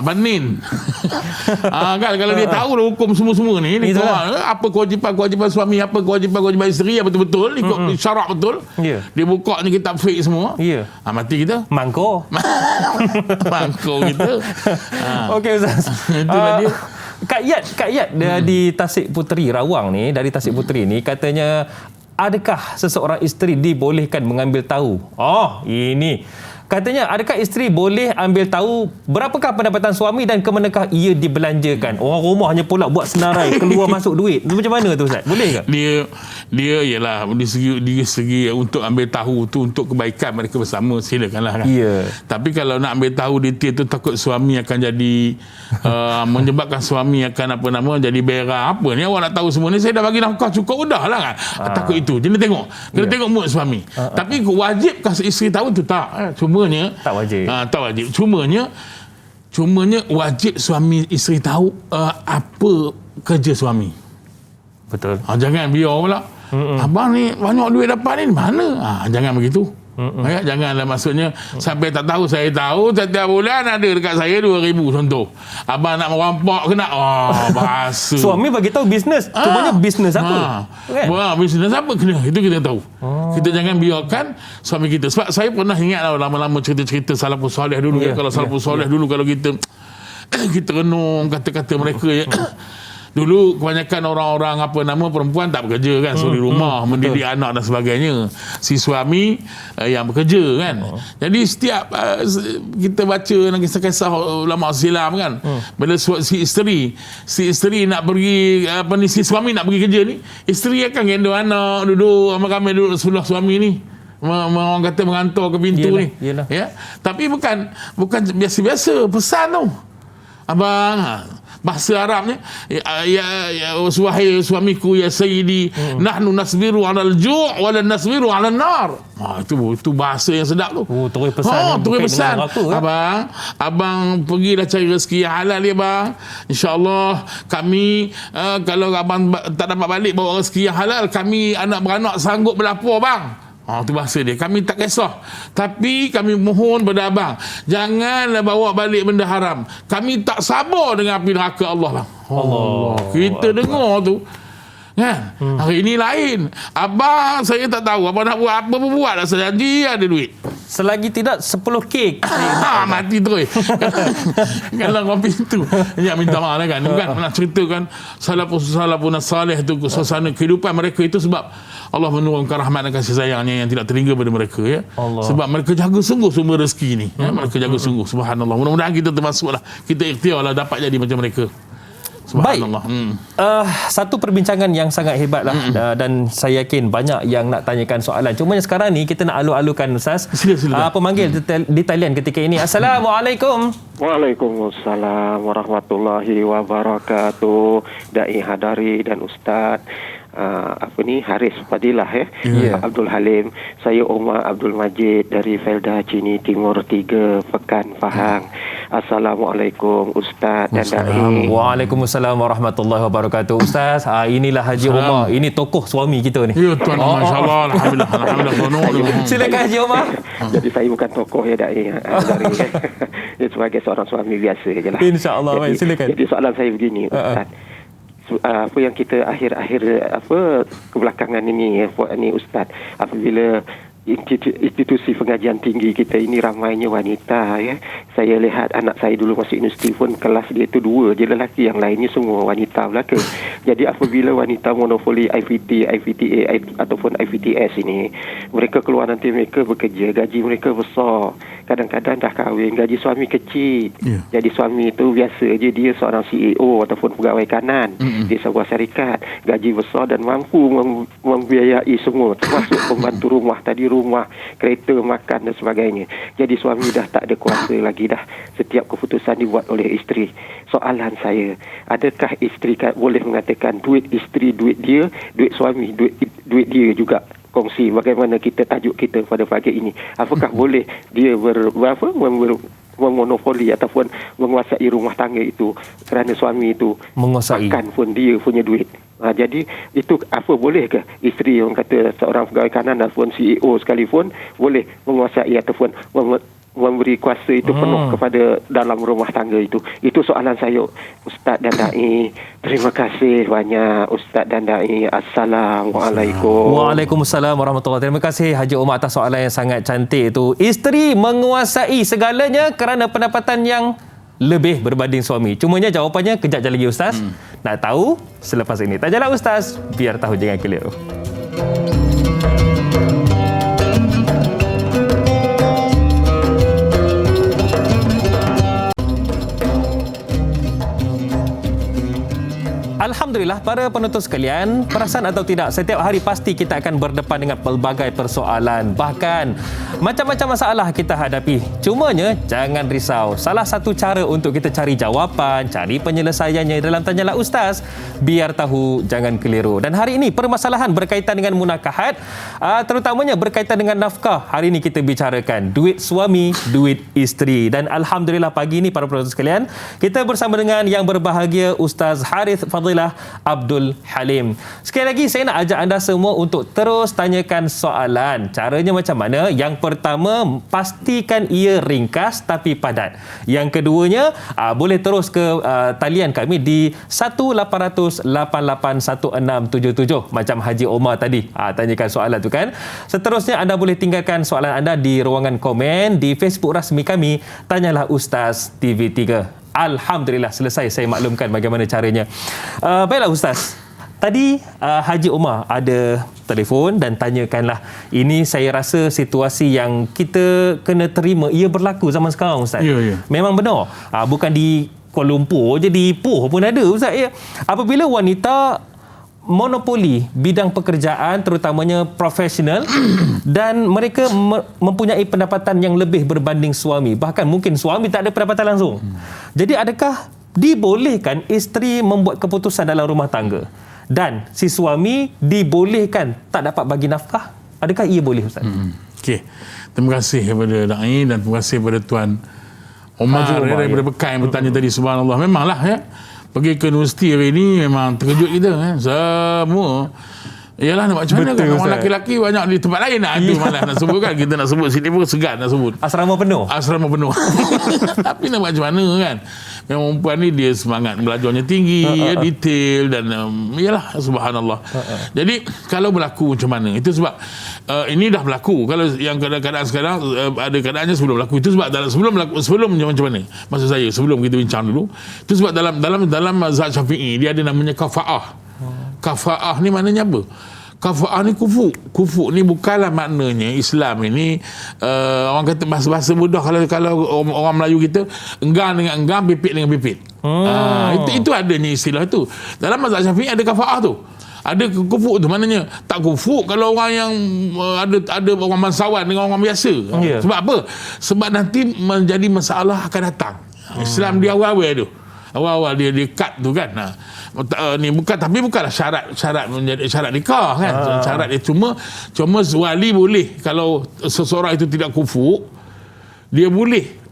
banin kan, kalau dia tahu dah hukum semua-semua ni apa kewajipan suami, apa kewajipan isteri, yang betul-betul ikut syarak betul, dia buka ni kitab fiqh semua, mati kita mangkuk kita. Okey Ustaz. Itulah dia. Kak Yat di Tasik Puteri Rawang ni, dari Tasik Puteri ni katanya, adakah seseorang isteri dibolehkan mengambil tahu? Ini katanya, adakah isteri boleh ambil tahu berapakah pendapatan suami dan ke manakah ia dibelanjakan? Orang rumah hanya pula buat senarai keluar masuk duit. Itu macam mana tu, Ustaz? Boleh ke? Dia ialah dari segi untuk ambil tahu tu untuk kebaikan mereka bersama, silakanlah kan. Tapi kalau nak ambil tahu detail tu, takut suami akan jadi menyebabkan suami akan jadi berak apa ni, awak nak tahu semua ni, saya dah bagi nafkah cukup, udahlah kan. Takut itu. Jadi kena tengok mood suami. Tapi wajibkah isteri tahu tu? Tak. Tak wajib. Cumanya wajib suami isteri tahu apa kerja suami. Betul. Jangan biar pula. Abang ni banyak duit dapat ni mana? Jangan begitu. Janganlah, maksudnya sampai tak tahu. Saya tahu setiap bulan ada dekat saya 2,000 contoh. Abang nak merampak kena bahasa. Suami bagi tahu bisnes. Cumanya bisnes apa? Bisnes apa kena, itu kita tahu. Kita jangan biarkan suami kita. Sebab saya pernah ingat lama-lama cerita-cerita salafus soleh dulu. Kalau salafus soleh dulu, kalau kita renung kata-kata mereka Dulu kebanyakan orang-orang perempuan tak bekerja kan, suri rumah, mendidik anak dan sebagainya. Si suami yang bekerja kan. Jadi setiap kita baca dalam kisah-kisah ulama silam kan, bila si isteri nak pergi si suami nak pergi kerja ni, isteri akan gendong anak, duduk ramai-ramai duduk sebelah suami ni. Orang kata mengantar ke pintu ni. Ya. Tapi bukan biasa-biasa pesan tu. Abang, bahasa Arabnya, wahai suamiku ya sayyidi, nahnu nasbiru 'alal ju' wa lan nasbiru 'alan nar. Itu bahasa yang sedap tu. Terus pesan. Terus pesan. Abang pergilah cari rezeki yang halal ya bang. InsyaAllah kami kalau abang tak dapat balik bawa rezeki yang halal, kami anak beranak sanggup berlapar bang. Itu bahasa dia. Kami tak kisah. Tapi kami mohon pada abang, janganlah bawa balik benda haram. Kami tak sabar dengan api neraka Allah bang. Allah. Kita dengar tu. Kan? Hari ini lain. Abang saya tak tahu abang nak buat apa pun buat dah, janji ada duit. Selagi tidak 10 kek. Mati terus. Kalau kopi tu. Ya minta maaf lah kan. Bukan nak ceritakan salafun salih tu, suasana kehidupan mereka itu sebab Allah menurunkan rahmat dan kasih sayangnya yang tidak terhingga pada mereka ya. Allah. Sebab mereka jaga sungguh sumber rezeki ni. Ya? Mereka jaga sungguh. Subhanallah. Mudah-mudahan kita termasuklah. Kita ikhtiarlah dapat jadi macam mereka. Baik. Satu perbincangan yang sangat hebat lah, dan saya yakin banyak yang nak tanyakan soalan. Cuma sekarang ni kita nak alu-alukan Ustaz. Sila. Pemanggil di talian ketika ini. Assalamualaikum. Waalaikumsalam warahmatullahi wabarakatuh. Dai Hadari dan Ustaz Haris Fadilah Abdul Halim. Saya Umar Abdul Majid dari Felda Cini Timur 3 Pekan Pahang. Assalamualaikum Ustaz dan Dai. Waalaikumsalam warahmatullahi wabarakatuh. Ustaz, inilah Haji Umar. Ini tokoh suami kita ni. Ya tuan, masya-Allah, alhamdulillah. Silakan Haji Umar. Jadi saya bukan tokoh ya Dai. Dia sebagai seorang suami biasa je lah. Insya-Allah. Baik, silakan. Jadi soalan saya begini Ustaz. Apa yang kita akhir-akhir kebelakangan ini Ustaz, apabila institusi pengajian tinggi kita ini ramainya wanita ya. Saya lihat anak saya dulu masuk universiti pun kelas dia itu 2 je lelaki, yang lainnya semua wanita belaka. Jadi apabila wanita monopoli IVT, IVTA ataupun IVTS ini, mereka keluar nanti mereka bekerja, gaji mereka besar. Kadang-kadang dah kahwin, gaji suami kecil. Jadi suami itu biasa je dia seorang CEO ataupun pegawai kanan di sebuah syarikat, gaji besar dan mampu membiayai semua, termasuk pembantu rumah tadi, rumah, kereta, makan dan sebagainya. Jadi suami dah tak ada kuasa lagi dah. Setiap keputusan dibuat oleh isteri. Soalan saya, adakah isteri boleh mengatakan duit isteri duit dia, duit suami duit dia juga? Kongsi bagaimana kita tajuk kita pada pagi ini. Apakah boleh dia memonopoli ataupun menguasai rumah tangga itu kerana suami itu menguasai, makan pun dia punya duit. Jadi itu boleh ke isteri yang kata seorang pegawai kanan ataupun CEO sekalipun boleh menguasai ataupun memberi kuasa itu penuh kepada dalam rumah tangga itu? Itu soalan saya Ustaz dan Dai. Terima kasih banyak Ustaz dan Dai. Assalamualaikum. Waalaikumsalam warahmatullahi. Terima kasih Haji Umar atas soalan yang sangat cantik itu. Isteri menguasai segalanya kerana pendapatan yang lebih berbanding suami. Cumanya jawapannya kejap lagi Ustaz. Nak tahu selepas ini. Tajalah Ustaz, biar tahu jangan keliru. Alhamdulillah, para penonton sekalian, perasan atau tidak, setiap hari pasti kita akan berdepan dengan pelbagai persoalan. Bahkan macam-macam masalah kita hadapi. Cumanya jangan risau. Salah satu cara untuk kita cari jawapan, cari penyelesaiannya dalam Tanyalah Ustaz, biar tahu jangan keliru. Dan hari ini permasalahan berkaitan dengan munakahat, terutamanya berkaitan dengan nafkah. Hari ini kita bicarakan duit suami, duit isteri. Dan alhamdulillah pagi ini para penonton sekalian, kita bersama dengan yang berbahagia Ustaz Harith Fadilah Abdul Halim. Sekali lagi saya nak ajak anda semua untuk terus tanyakan soalan. Caranya macam mana? Yang pertama, pastikan ia ringkas tapi padat. Yang keduanya, boleh terus ke talian kami di 1-800-881677 macam Haji Omar tadi tanyakan soalan tu kan. Seterusnya anda boleh tinggalkan soalan anda di ruangan komen di Facebook rasmi kami Tanyalah Ustaz TV3. Alhamdulillah selesai saya maklumkan bagaimana caranya. Baiklah Ustaz. Tadi Haji Omar ada telefon dan tanyakanlah. Ini saya rasa situasi yang kita kena terima. Ia berlaku zaman sekarang Ustaz. Ya. Memang benar. Bukan di Kuala Lumpur je, di Ipoh pun ada Ustaz ya. Apabila wanita monopoli bidang pekerjaan terutamanya profesional dan mereka mempunyai pendapatan yang lebih berbanding suami. Bahkan mungkin suami tak ada pendapatan langsung. Jadi adakah dibolehkan isteri membuat keputusan dalam rumah tangga? Dan si suami dibolehkan tak dapat bagi nafkah? Adakah ia boleh Ustaz? Okey. Terima kasih kepada Da'i dan terima kasih kepada Tuan Omar daripada Pekan yang bertanya tadi. Subhanallah. Memanglah ya. Pergi ke universiti hari ini memang terkejut kita kan. Semua yalah nak macam mana kan. Orang lelaki-lelaki banyak di tempat lain nak ada malah nak sebut kan. Kita nak sebut sini pun segan nak sebut. Asrama penuh. Tapi nak macam mana kan. Memang perempuan ni dia semangat belajarnya tinggi, detail dan yalah subhanallah. Jadi kalau berlaku macam mana? Itu sebab ini dah berlaku. Kalau yang keadaan sekarang ada keadaannya sebelum berlaku. Itu sebab sebelum macam mana? Maksud saya sebelum kita bincang dulu. Itu sebab dalam mazhab Syafi'i dia ada namanya kafa'ah. Kafa'ah ni maknanya apa? Kafa'ah ni kufu. Kufu ni bukanlah maknanya Islam ini orang kata bahasa mudah kalau orang Melayu kita enggang dengan enggang, pipit dengan pipit. Itu adanya istilah tu. Dalam mazhab Syafi'i ada kafa'ah tu. Ada kufu tu maknanya tak kufu kalau orang yang ada orang bangsawan dengan orang biasa. Sebab apa? Sebab nanti menjadi masalah akan datang. Islam di awal-awal tu. Awal-awal dia cut tu kan. Ni bukanlah syarat menjadi syarat nikah kan. Syarat dia cuma wali boleh kalau seseorang itu tidak kufu, dia boleh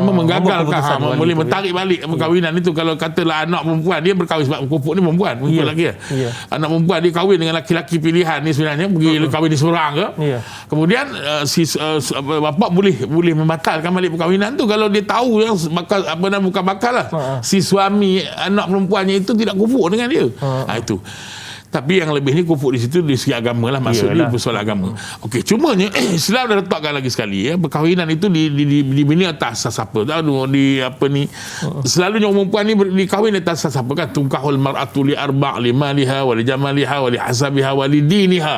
menggagalkan boleh mentarik balik perkahwinan itu. Kalau katalah anak perempuan dia berkahwin sebab kufu ni perempuan lelaki anak perempuan dia kahwin dengan laki-laki pilihan ni sebenarnya pergi kahwin di seorang ke kemudian si bapa boleh membatalkan balik perkahwinan tu kalau dia tahu yang bukan bakal lah si suami anak perempuannya itu tidak kufu dengan dia. Itu. Tapi yang lebih ni kufur di situ dari segi agama lah. Maksud dia persoalan agama. Okey, cumanya Islam dah letakkan lagi sekali perkahwinan itu dibina atas asas apa? Selalunya orang perempuan ni dikahwin atas asas apa kan? Tungkahul mar'atu li arba' li maliha wa li jamaliha wa li hasabiha wa li diniha.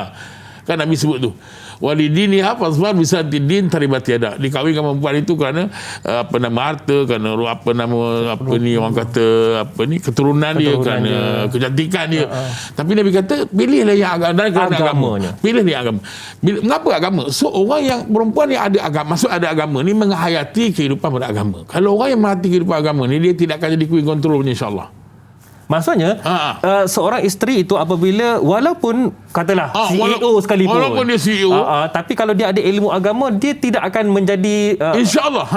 Kan Nabi sebut tu. Walidiniha fasbar bisa din taribati ada. Dikahwinkan perempuan itu kerana harta, kerana orang kata keturunan dia, kerana kecantikan dia. Tapi Nabi kata pilihlah yang agamanya. Pilih yang agama. Mengapa agama? So orang yang perempuan yang ada agama, maksud ada agama ni menghayati kehidupan beragama. Kalau orang yang menghayati kehidupan agama ni dia tidak akan jadi queen controlnya insya-Allah. Maksudnya seorang isteri itu apabila walaupun katalah CEO sekalipun, walaupun dia CEO, tapi kalau dia ada ilmu agama dia tidak akan menjadi insya-Allah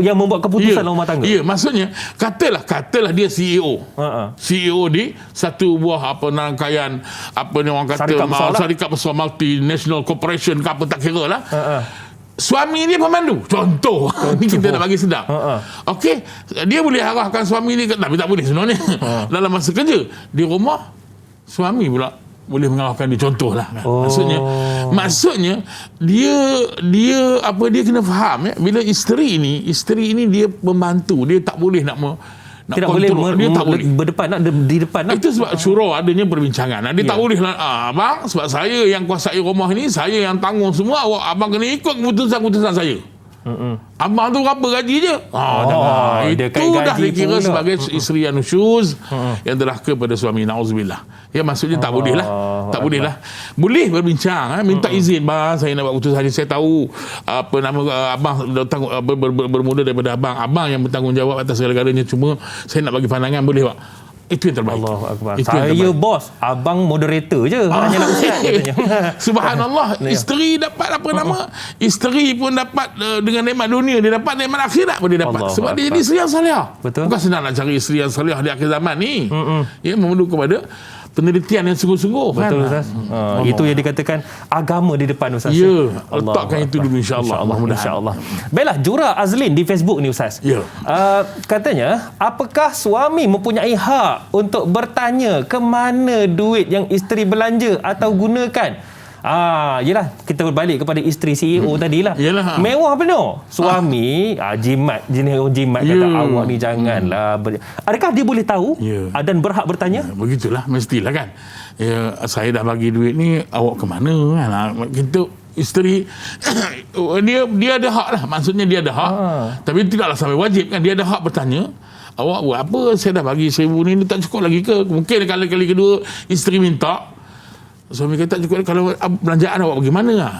yang membuat keputusan rumah tangga. Ya, maksudnya katalah dia CEO. CEO di satu buah rangkaian orang kata syarikat besar multinational corporation ke apa tak kira lah. Suami dia pemandu. Contoh. Ni kita nak bagi sedap. Okey, dia boleh arahkan suami dia tapi tak boleh sebenarnya. Dalam masa kerja di rumah suami pula boleh mengarahkan dia, contohlah kan. Maksudnya dia kena faham bila isteri ini dia membantu, dia tak boleh nak tidak boleh berdepan di depan. Itu sebab syura adanya perbincangan. Dia tak boleh abang, sebab saya yang kuasai rumah ni, saya yang tanggung semua, abang kena ikut keputusan saya. Abang tu berapa gaji je? Itu dah dikira sebagai isteri yang nusyuz, yang derhaka pada suami. Na'udzubillah. Ya, maksudnya tak boleh lah. Tak boleh lah. Boleh berbincang, minta izin, bang, saya nak buat keputusan ni. Saya tahu abang bermula daripada abang yang bertanggungjawab atas segala-galanya. Cuma saya nak bagi pandangan, boleh tak? Itu yang terbaik. Allahu Akbar. Saya bos, abang moderator je. Hanyalah ustaz katanya. Subhanallah. Isteri dapat isteri pun dapat dengan nikmat dunia, dia dapat nikmat akhirat pun dia dapat. Allahu sebab Akbar. Dia jadi isteri yang salihah. Betul. Bukan senang nak cari isteri yang salihah di akhir zaman ni. Ya, memerlukan kepada penelitian yang sungguh-sungguh. Betul kan? Ustaz. Itu yang dikatakan agama di depan Ustaz. Ya, letakkan itu dulu insya-Allah. Insya-Allah. Baiklah, Jura Azlin di Facebook ni Ustaz. Ya. Katanya, apakah suami mempunyai hak untuk bertanya ke mana duit yang isteri belanja atau gunakan Yelah, kita berbalik kepada isteri CEO tadilah. Yelah. Mewah benar. Suami jimat, jenis orang jimat kata awak ni janganlah. Adakah dia boleh tahu dan berhak bertanya? Begitulah, mestilah kan. Saya dah bagi duit ni, awak ke mana kan? Kita isteri dia ada hak lah, maksudnya dia ada hak. Tapi tidaklah sampai wajib kan, dia ada hak bertanya. Awak buat apa? Saya dah bagi 1,000 ni tak cukup lagi ke? Mungkin kali kedua isteri minta, suami kata tak cukup, kalau belanjaan awak bagaimana lah?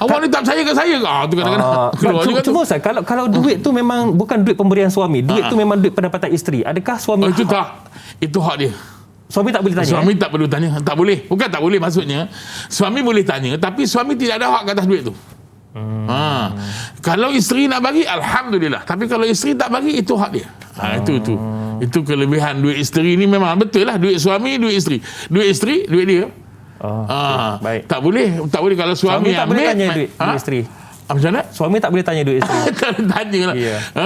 Awak ni tak percaya ke saya ke? Tu kadang-kadang keluar juga tu. Cuma Ustaz, kalau duit tu memang bukan duit pemberian suami, duit tu memang duit pendapatan isteri. Adakah suami itu tak? Itu hak dia. Suami tak boleh tanya? Suami tak perlu tanya. Tak boleh. Bukan tak boleh maksudnya. Suami boleh tanya, tapi suami tidak ada hak ke atas duit tu. Kalau isteri nak bagi, Alhamdulillah. Tapi kalau isteri tak bagi, itu hak dia. Itu kelebihan duit isteri ni. Memang betul lah, duit suami, duit isteri. Duit isteri, duit dia. Baik. Tak boleh kalau suami tak ambil, boleh tanya duit isteri. Macam mana? Suami tak boleh tanya duit isteri. Tak boleh tanya lah.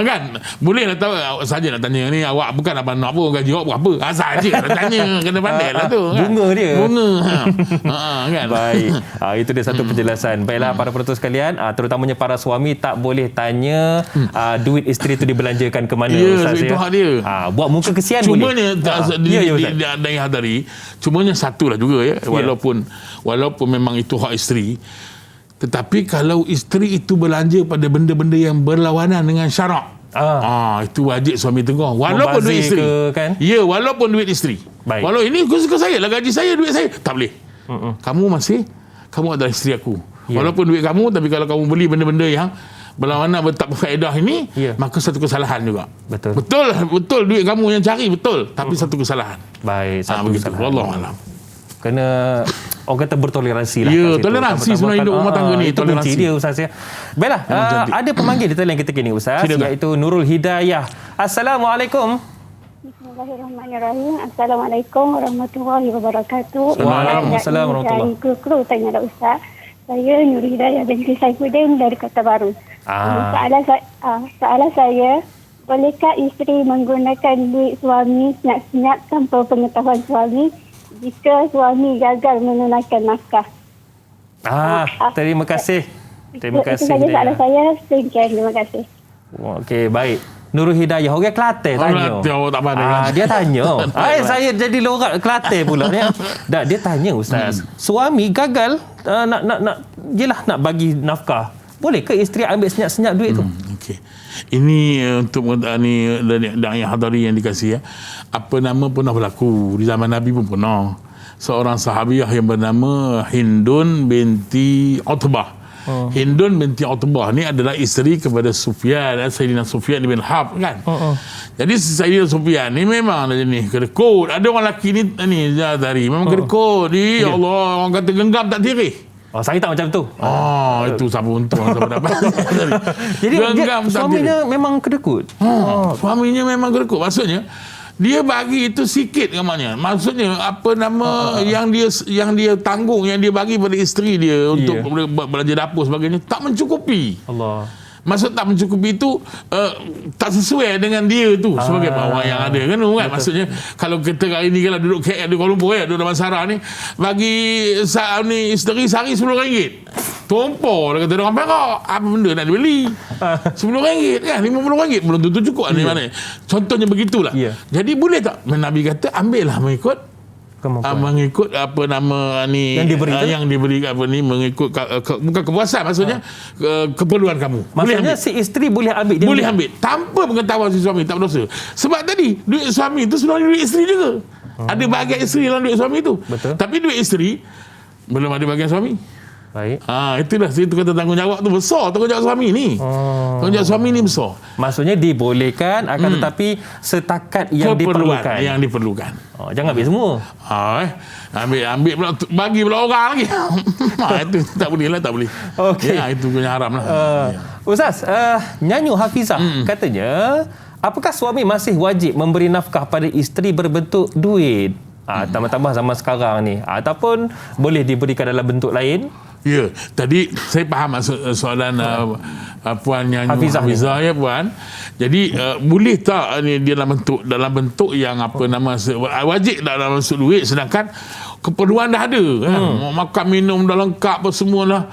Kan? Boleh lah tahu. Saja nak tanya ni, awak bukan abang nak pun, gaji awak berapa? Saja nak tanya. Kena pandai lah tu. Kan? Bunga dia. Bunga. Kan? Baik. Itu dia satu penjelasan. Baiklah para penonton sekalian, terutamanya para suami tak boleh tanya duit isteri tu dibelanjakan ke mana. Ustaz, itu hak dia. Buat muka kesian cumanya, boleh. Dari hadari, cumanya satulah juga ya. Walaupun memang itu hak isteri. Tetapi kalau isteri itu belanja pada benda-benda yang berlawanan dengan syarak, itu wajib suami tegur. Walaupun duit isteri. Kan? Ya, walaupun duit isteri. Walau ini suka saya lah, gaji saya, duit saya. Tak boleh. Kamu adalah isteri aku. Walaupun duit kamu, tapi kalau kamu beli benda-benda yang berlawanan, tak berfaedah ini, maka satu kesalahan juga. Betul duit kamu yang cari, betul. Tapi satu kesalahan. Baik, satu kesalahan. Wallahualam. Kena orang kata bertoleransi lah. Ya, toleransi sebenarnya hidup rumah tangga ni. Itu kunci dia Ustaz ya. Baiklah, ada pemanggil di talian kita kini Ustaz, iaitu Nurul Hidayah. Assalamualaikum. Bismillahirrahmanirrahim. Assalamualaikum warahmatullahi wabarakatuh. Waalaikumsalam warahmatullahi wabarakatuh. Kru tanya dah Ustaz. Saya Nurul Hidayah binti Saifuddin dari Kota Baru. Soalan saya, bolehkah isteri menggunakan duit suami senyap-senyap tanpa pengetahuan suami jika suami gagal menunaikan nafkah? Terima kasih. Terima kasih. Itu saja soalan saya. Sekian, terima kasih. Okey, baik. Nurul Hidayah, orang Kelantan tanya. Dia tanya. Saya jadi lorak Kelantan pula ni. Dia tanya Ustaz, suami gagal nak bagi nafkah. Boleh ke isteri ambil senyap-senyap duit tu? Okey. Ini untuk ni dan yang hadari yang dikasih ya. Apa nama pernah berlaku di zaman Nabi pun pernah. Seorang sahabiah yang bernama Hindun binti Utbah. Hindun binti Utbah ni adalah isteri kepada Sufyan, Sayyidina Sufyan bin Harb kan. Jadi Sayyidina Sufyan ni memang ni kedekut. Ada orang lelaki ni dari memang kedekut. Ya Allah, orang kata genggam tak tirih. Saya tak macam tu. Itu siapa untung siapa dapat. Jadi suaminya memang kedekut. Suaminya memang kedekut. Maksudnya dia bagi itu sikit namanya. Maksudnya apa nama yang dia tanggung, yang dia bagi pada isteri dia untuk belanja dapur sebagainya tak mencukupi. Allah. Maksud tak mencukupi itu tak sesuai dengan dia tu sebagai bawang yang ada kan. Maksudnya kalau kita hari ni kalau duduk KL di Kuala Lumpur duduk Damansara ni bagi isteri sehari RM10. Tumpur dia kata orang Perak, apa benda nak dibeli RM10 kan, RM50 belum tentu cukup ni mana. Contohnya begitulah. Jadi boleh tak Nabi kata ambillah mengikut apa nama ni yang diberi apa ni, mengikut bukan kepuasan, maksudnya keperluan kamu. Maksudnya si isteri boleh ambil, dia boleh ambil tanpa pengetahuan si suami, tak berdosa. Sebab tadi duit suami itu sebenarnya duit isteri juga. Ada bahagian isteri dalam duit suami itu. Tapi duit isteri belum ada bahagian suami. Baik. Itulah itu kata tanggungjawab tu besar, tanggungjawab suami ni. Tanggungjawab suami ni besar. Maksudnya dibolehkan akan tetapi setakat yang diperlukan. Yang diperlukan. Jangan ambil semua. Ambil pula bagi pula orang lagi. Itu tak boleh lah, tak boleh. Okey. Itu punya haram lah. Ustaz, Nyanyu Hafizah katanya, apakah suami masih wajib memberi nafkah pada isteri berbentuk duit? Tambah-tambah zaman sekarang ni, ataupun boleh diberikan dalam bentuk lain? Ya, tadi saya faham soalan Puan Nyanyu Hafizah ya Puan. Jadi boleh tak ni dia dalam bentuk yang apa nama wajib dalam bentuk duit, sedangkan keperluan dah ada kan? Makan minum dah lengkap apa semua dah.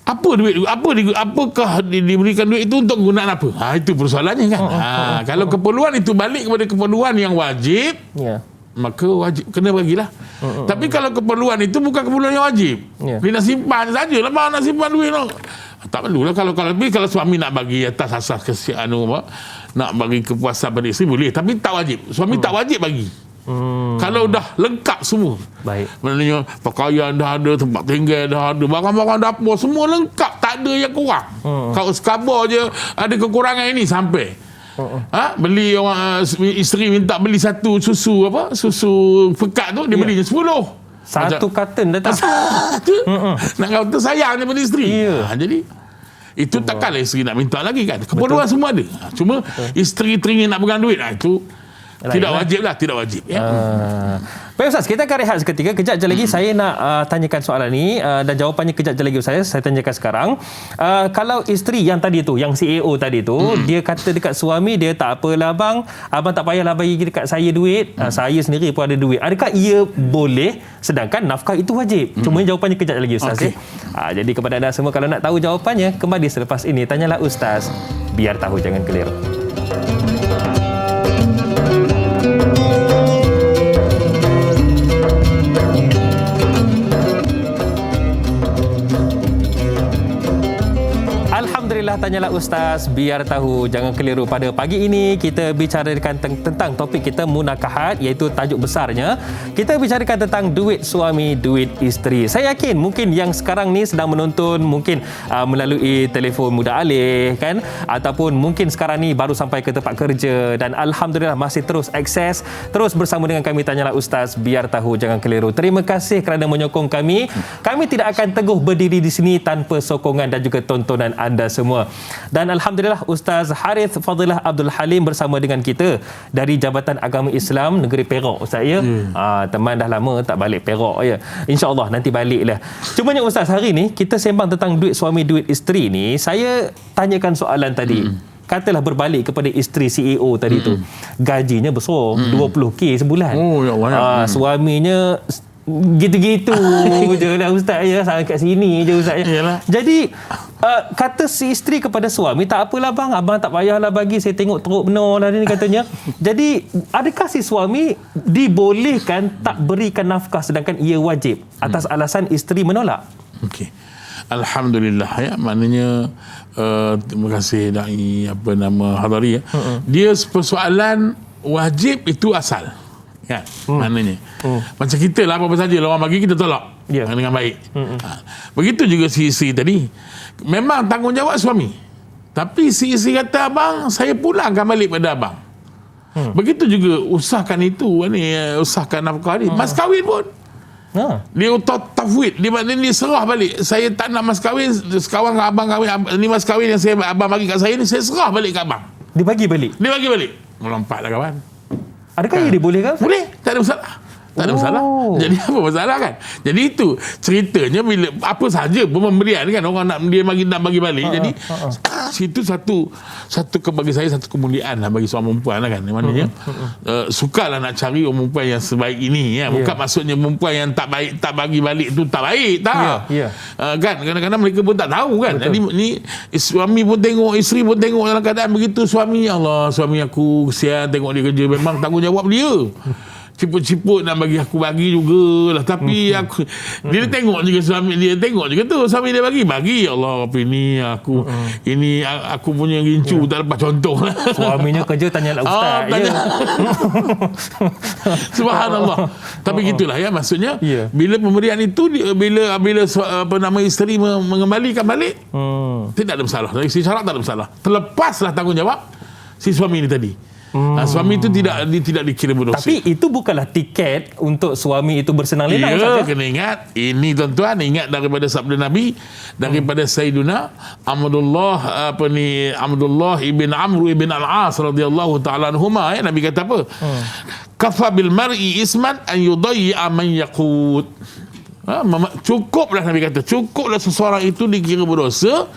Apa duit, apakah diberikan duit itu untuk gunaan apa? Itu persoalannya kan. Kalau keperluan itu balik kepada keperluan yang wajib, maka wajib kena bagilah. Tapi kalau keperluan itu bukan keperluan yang wajib, dia nak simpan sajalah, bang nak simpan duit no. Tak perlulah. Kalau suami nak bagi atas asas kesian nak bagi kepuasan pada isteri boleh, tapi tak wajib. Suami tak wajib bagi. Kalau dah lengkap semua, baik, maknanya pakaian dah ada, tempat tinggal dah ada, barang-barang dapur semua lengkap, tak ada yang kurang. Kalau sekabur je ada kekurangan ini sampai beli orang isteri minta beli satu susu pekat tu, dia belinya 10. Satu karton dah tak. Nak kata sayang daripada isteri. Jadi itu takkanlah isteri nak minta lagi kan. Keperluan semua ada. Cuma isteri teringin nak pegang duit, itu tidak wajib lah, tidak wajib. Baik Ustaz, kita akan rehat seketika. Kejap je lagi saya nak tanyakan soalan ni dan jawapannya kejap je lagi saya tanyakan sekarang. Kalau isteri yang tadi tu, yang CEO tadi tu, dia kata dekat suami dia, tak apalah abang tak payahlah bagi dekat saya duit, saya sendiri pun ada duit. Adakah ia boleh sedangkan nafkah itu wajib? Cuma jawapannya kejap lagi Ustaz. Jadi kepada anda semua, kalau nak tahu jawapannya, kembali selepas ini Tanyalah Ustaz, biar tahu jangan keliru. Alhamdulillah, Tanyalah Ustaz, biar tahu jangan keliru. Pada pagi ini kita bicarakan tentang topik kita munakahat, iaitu tajuk besarnya kita bicarakan tentang duit suami, duit isteri. Saya yakin mungkin yang sekarang ni sedang menonton mungkin melalui telefon muda alih kan, ataupun mungkin sekarang ni baru sampai ke tempat kerja dan alhamdulillah masih terus akses, terus bersama dengan kami Tanyalah Ustaz, biar tahu jangan keliru. Terima kasih kerana menyokong kami. Kami tidak akan teguh berdiri di sini tanpa sokongan dan juga tontonan anda semua. Dan alhamdulillah Ustaz Harith Fadilah Abdul Halim bersama dengan kita dari Jabatan Agama Islam Negeri Perak Ustaz ya. Teman dah lama tak balik Perak ya. InsyaAllah nanti baliklah. Cumanya Ustaz, hari ni kita sembang tentang duit suami duit isteri ni. Saya tanyakan soalan tadi. Katalah berbalik kepada isteri CEO tadi tu. Gajinya besar, 20k sebulan. Oh ya Allah. Suaminya gitu-gitu je lah Ustaz ya, sampai kat sini je Ustaz ya. Jadi kata si isteri kepada suami, tak apalah abang tak payahlah bagi, saya tengok teruk benar lah ni katanya. Jadi adakah si suami dibolehkan tak berikan nafkah sedangkan ia wajib atas alasan isteri menolak? Okey. Alhamdulillah ya, maknanya terima kasih dai Hadari ya. Dia persoalan wajib itu asal. Kan? Maknanya macam kita lah, apa-apa saja orang bagi kita tolak dengan baik. Begitu juga si isteri tadi, memang tanggungjawab suami, tapi si isteri kata abang saya pulangkan balik pada abang. Begitu juga usahkan itu usahkan nafkah ni, mas kahwin pun dia tafwid, dia maknanya dia serah balik. Saya tak nak mas kahwin, sekarang abang kahwin, ni mas kahwin yang abang bagi kat saya ni, saya serah balik kat abang. Dia bagi balik melompat lah kawan. Adakah ia dibolehkan? Boleh, tak ada masalah. Tak ada masalah. Jadi apa masalah kan? Jadi itu ceritanya bila apa saja pemberian kan, orang nak bagi balik. Jadi situ satu bagi saya satu kemuliaan lah bagi seorang perempuan lah kan. Maknanya sukalah nak cari orang perempuan yang sebaik ini ya. Bukan maksudnya perempuan yang tak baik tak bagi balik tu tak baik, tak. Kan kadang-kadang mereka pun tak tahu kan. Jadi ni suami pun tengok, isteri pun tengok dalam keadaan begitu. Suami, Allah, suami aku kesian tengok dia kerja, memang tanggungjawab dia. Ciput-ciput nak bagi aku bagi jugalah, tapi aku dia tengok juga suami dia, tengok juga tu suami dia bagi Allah, apa ini aku ini aku punya rincu tak lepas contoh lah. Suaminya kerja Tanyalah Ustaz Subhanallah. Tapi gitulah ya, maksudnya bila pemberian itu bila isteri mengembalikan balik tidak ada masalah, dari sisi syarat tak ada masalah, terlepaslah tanggungjawab si suami ini tadi. Suami itu tidak dikira berdosa. Tapi itu bukanlah tiket untuk suami itu bersenang lenang. Ya, kena ingat. Ini tuan-tuan, ingat daripada sabda Nabi, daripada Sayyiduna Abdullah ibn Amr ibn Al-As radhiyallahu ta'ala anhuma. Nabi kata apa? Kafa bil mar'i isman an yudayya man yaqut. Cukuplah, Nabi kata, cukuplah seseorang itu dikira berdosa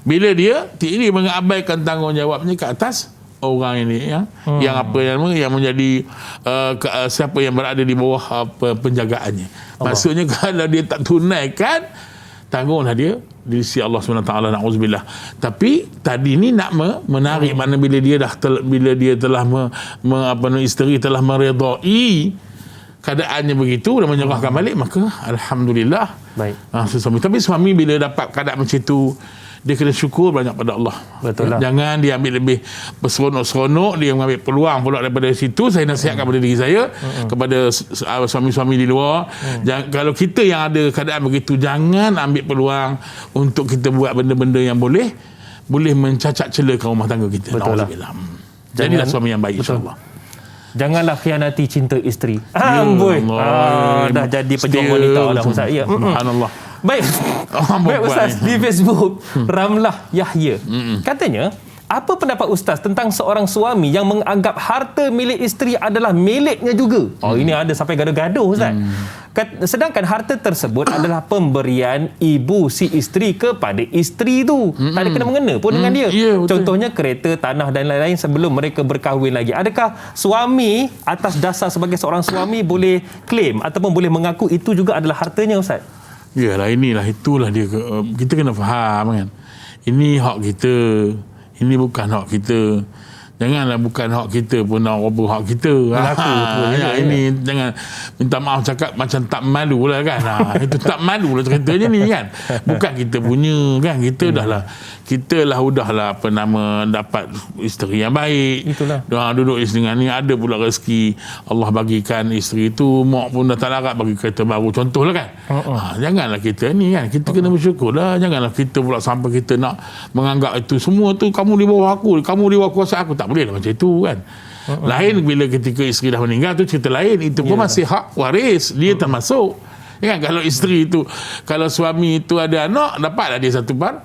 bila dia mengabaikan tanggungjawabnya ke atas orang ini yang menjadi siapa yang berada di bawah penjagaannya. Maksudnya kalau dia tak tunaikan, tanggunglah dia di sisi Allah SWT, na'udzubillah. Tapi tadi ni nak menarik mana bila dia telah isteri telah meredai keadaannya begitu dan menyerahkan balik, maka alhamdulillah. Baik. Suami. Tapi suami bila dapat keadaan macam itu, dia kena syukur banyak pada Allah. Betul lah. Jangan dia ambil lebih berseronok-seronok, dia mengambil peluang pula daripada situ. Saya nasihatkan pada diri saya, kepada suami-suami di luar, kalau kita yang ada keadaan begitu, jangan ambil peluang untuk kita buat benda-benda yang boleh mencacat celakan rumah tangga kita. Betul lah. Jadilah suami yang baik, insya-Allah. Janganlah khianati cinta isteri. Ya Amboi. Allah. Dah jadi pejuang wanita lah Ustaz. Ya. Subhanallah. Baik. Baik Ustaz, di Facebook Ramlah Yahya. Katanya, apa pendapat Ustaz tentang seorang suami yang menganggap harta milik isteri adalah miliknya juga? Oh, ini ada sampai gaduh-gaduh Ustaz. Sedangkan harta tersebut adalah pemberian ibu si isteri kepada isteri tu. Tak ada kena-mengena pun dengan dia. Contohnya kereta, tanah dan lain-lain sebelum mereka berkahwin lagi. Adakah suami atas dasar sebagai seorang suami boleh claim ataupun boleh mengaku itu juga adalah hartanya Ustaz? Yalah, itulah dia. Kita kena faham kan. Ini hak kita. Ini bukan hak kita. Janganlah bukan hak kita pun nak robah hak kita. Ini jangan minta maaf cakap macam tak malu lah kan. Itu tak malu lah ceritanya ni kan. Bukan kita punya kan. Kita udahlah dapat isteri yang baik. Itulah. Duduk dengan ni, ada pula rezeki Allah bagikan isteri tu, mak pun dah tak larat bagi kereta baru, contohlah kan. Janganlah kita ni kan, kita kena bersyukur lah. Janganlah kita pula sampai kita nak menganggap itu semua tu kamu di bawah aku, kamu di bawah kuasa aku. Tak boleh lah macam itu kan. Lain bila ketika isteri dah meninggal tu cerita lain, itu pun masih hak waris dia termasuk. Ya kan, kalau isteri itu, kalau suami itu ada anak, dapatlah dia 1/4.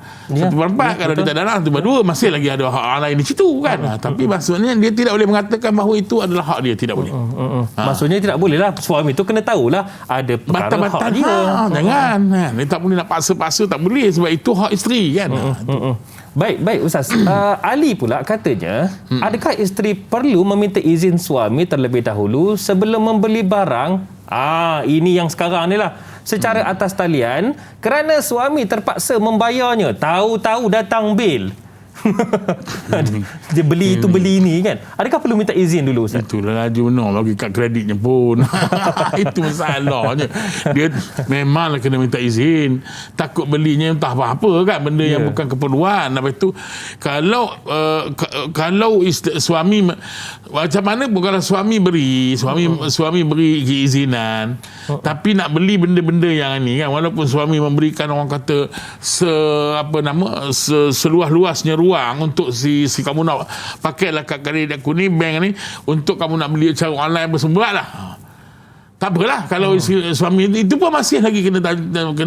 Kalau dia tak ada anak, 1/2, masih lagi ada hak lain di situ kan. Tapi maksudnya dia tidak boleh mengatakan bahawa itu adalah hak dia, tidak boleh. Maksudnya tidak boleh lah, suami itu kena tahulah ada perkara hak dia. Jangan kan. Dia tak boleh nak paksa-paksa, tak boleh, sebab itu hak isteri kan. Baik Ustaz. Ali pula katanya, adakah isteri perlu meminta izin suami terlebih dahulu sebelum membeli barang? Ini yang sekarang ni lah. Secara atas talian, kerana suami terpaksa membayarnya, tahu-tahu datang bil. Dia beli itu beli ini kan. Adakah perlu minta izin dulu Ustaz? Itulah laju benar bagi kad kreditnya pun. Itu masalahnya. Dia memanglah kena minta izin. Takut belinya entah apa-apa kan, benda yang bukan keperluan. Lepas tu kalau suami macam mana pun, kalau suami beri keizinan, tapi nak beli benda-benda yang ni kan, walaupun suami memberikan orang kata seluas-luasnya ruang untuk si kamu nak pakailah kad kredit aku ni, bank ni, untuk kamu nak beli secara online bersembuat lah. Tak apalah kalau suami itu pun masih lagi kena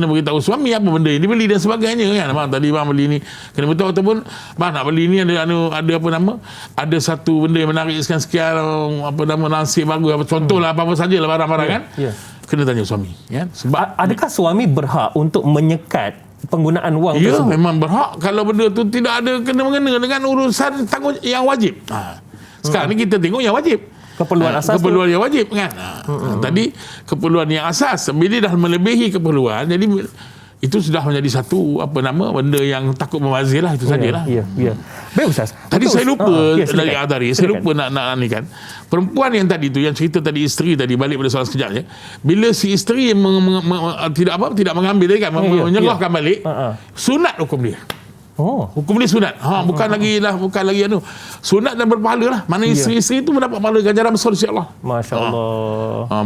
beritahu suami apa benda yang dibeli dan sebagainya kan. Bang, tadi bang beli ni kena beritahu, ataupun bang nak beli ni ada satu benda yang menarik sekian nasib bagus, contohlah apa sajalah barang-barang kan. Kena tanya suami kan. Sebab adakah suami berhak untuk menyekat penggunaan wang Ya, tersebut? memang berhak kalau benda tu tidak ada kena-mengena dengan urusan tanggung yang wajib. Sekarang ni kita tengok yang wajib. Keperluan asas keperluan yang wajib kan. Tadi keperluan yang asas, bila dah melebihi keperluan, jadi itu sudah menjadi satu benda yang takut membazir lah. Itu sajalah. Ya. Baik Ustaz. Tadi saya lupa saya lupa nak ni kan. Perempuan yang tadi tu, yang cerita tadi, isteri tadi, balik pada soalan sekejap je. Bila si isteri tidak mengambil tadi kan, menyerahkan balik, sunat hukum dia. Hukum dia sunat. Bukan lagi sunat dan berpahala lah. Mana isteri-isteri itu mendapat pahala ganjaran besar insya-Allah. Masya-Allah.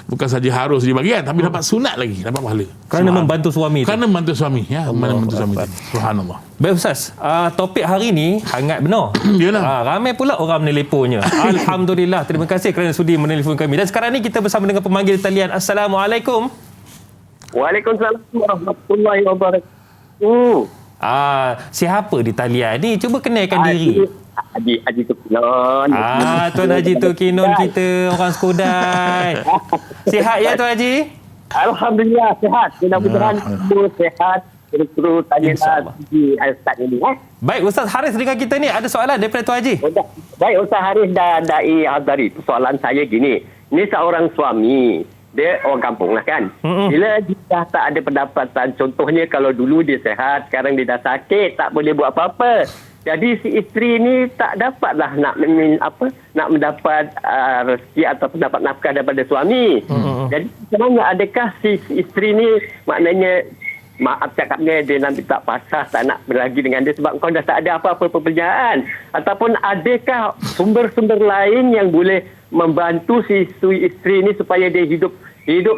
Bukan saja harus dibagikan, tapi dapat sunat lagi, dapat pahala. Kerana membantu suami. Membantu suami. Subhanallah. Baik Ustaz, topik hari ni hangat benar. Yalah. Ramai pula orang meneleponnya. Alhamdulillah. Terima kasih kerana sudi menelpon kami. Dan sekarang ni kita bersama dengan pemanggil talian. Assalamualaikum. Waalaikumsalam warahmatullahi wabarakatuh. Siapa di talian ni? Cuba kenalkan diri. Haji Tukinon. Tuan Haji Tukinon kita, orang Skodai. Sihat ya Tuan Haji? Alhamdulillah sihat. Mudah-mudahan semua sihat Terus tanya InsyaAllah. di Ustaz ini. Baik, Ustaz Haris dengan kita ni ada soalan daripada Tuan Haji. Baik, Ustaz Haris dan Dai Hazari. Soalan saya gini. Ini seorang suami. Dia orang kampung lah kan. Bila dia dah tak ada pendapatan. Contohnya kalau dulu dia sihat. Sekarang dia dah sakit. Tak boleh buat apa-apa. Jadi si isteri ni tak dapatlah nak mendapat rezeki atau dapat nafkah daripada suami. Jadi sebenarnya adakah si isteri ni maknanya maaf cakapnya dia nanti tak pasah, tak nak berlagi dengan dia sebab kau dah tak ada apa-apa pekerjaan, ataupun adakah sumber-sumber lain yang boleh membantu si isteri ni supaya dia hidup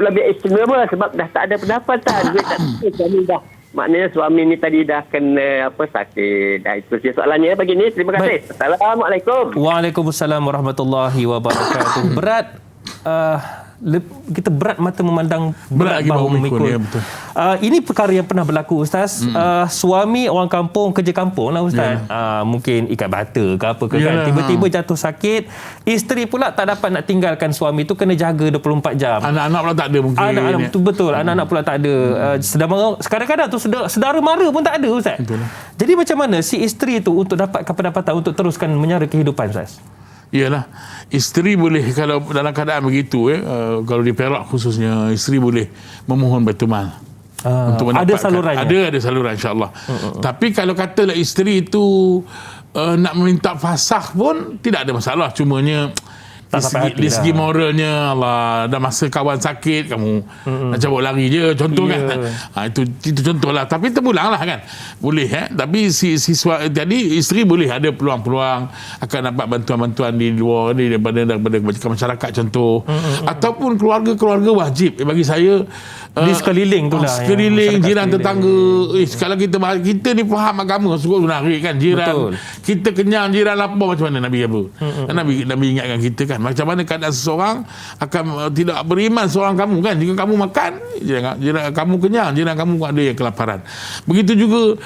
lebih istimewa sebab dah tak ada pendapatan. Dia tak suami dah, maknanya suami ni tadi dah kena sakit. Itu dia soalannya pagi ni. Terima kasih. Baik. Assalamualaikum. Waalaikumsalam warahmatullahi wabarakatuh. Berat kita berat mata memandang, berat lagi bahu memikul. Ya, betul. Ini perkara yang pernah berlaku, Ustaz. Suami orang kampung, kerja kampung lah, Ustaz. Mungkin ikat bata ke apa ke kan. Tiba-tiba jatuh sakit. Isteri pula tak dapat nak tinggalkan suami tu, kena jaga 24 jam. Anak-anak pula tak ada mungkin. Anak-anak betul. Anak-anak pula tak ada. Kadang-kadang tu saudara mara pun tak ada, Ustaz. Betul. Jadi macam mana si isteri tu untuk dapatkan pendapatan untuk teruskan menyara kehidupan, Ustaz? Iyalah, isteri boleh kalau dalam keadaan begitu kalau di Perak khususnya, isteri boleh memohon Baitul Mal untuk mendapatkan. Ada salurannya. Ada saluran, insya-Allah. Tapi kalau katalah isteri itu nak meminta fasakh pun tidak ada masalah, cumanya dari segi moralnya, Allah, dah masa kawan sakit kamu nak cabut lari je, contoh kan. Itu contoh lah. Tapi terpulang lah kan, boleh tapi jadi isteri boleh ada peluang-peluang akan dapat bantuan-bantuan di luar ni daripada masyarakat contoh, ataupun keluarga-keluarga wajib bagi saya di sekeliling tu lah, sekeliling jiran tetangga. Kalau kita ni faham agama sungguh menarik kan, jiran betul. Kita kenyang, jiran lapar, macam mana Nabi apa? Nabi ingatkan kita kan, macam mana keadaan seseorang akan tidak beriman seorang kamu kan, jika kamu makan jiran kamu kenyang, jiran kamu ada yang kelaparan. Begitu juga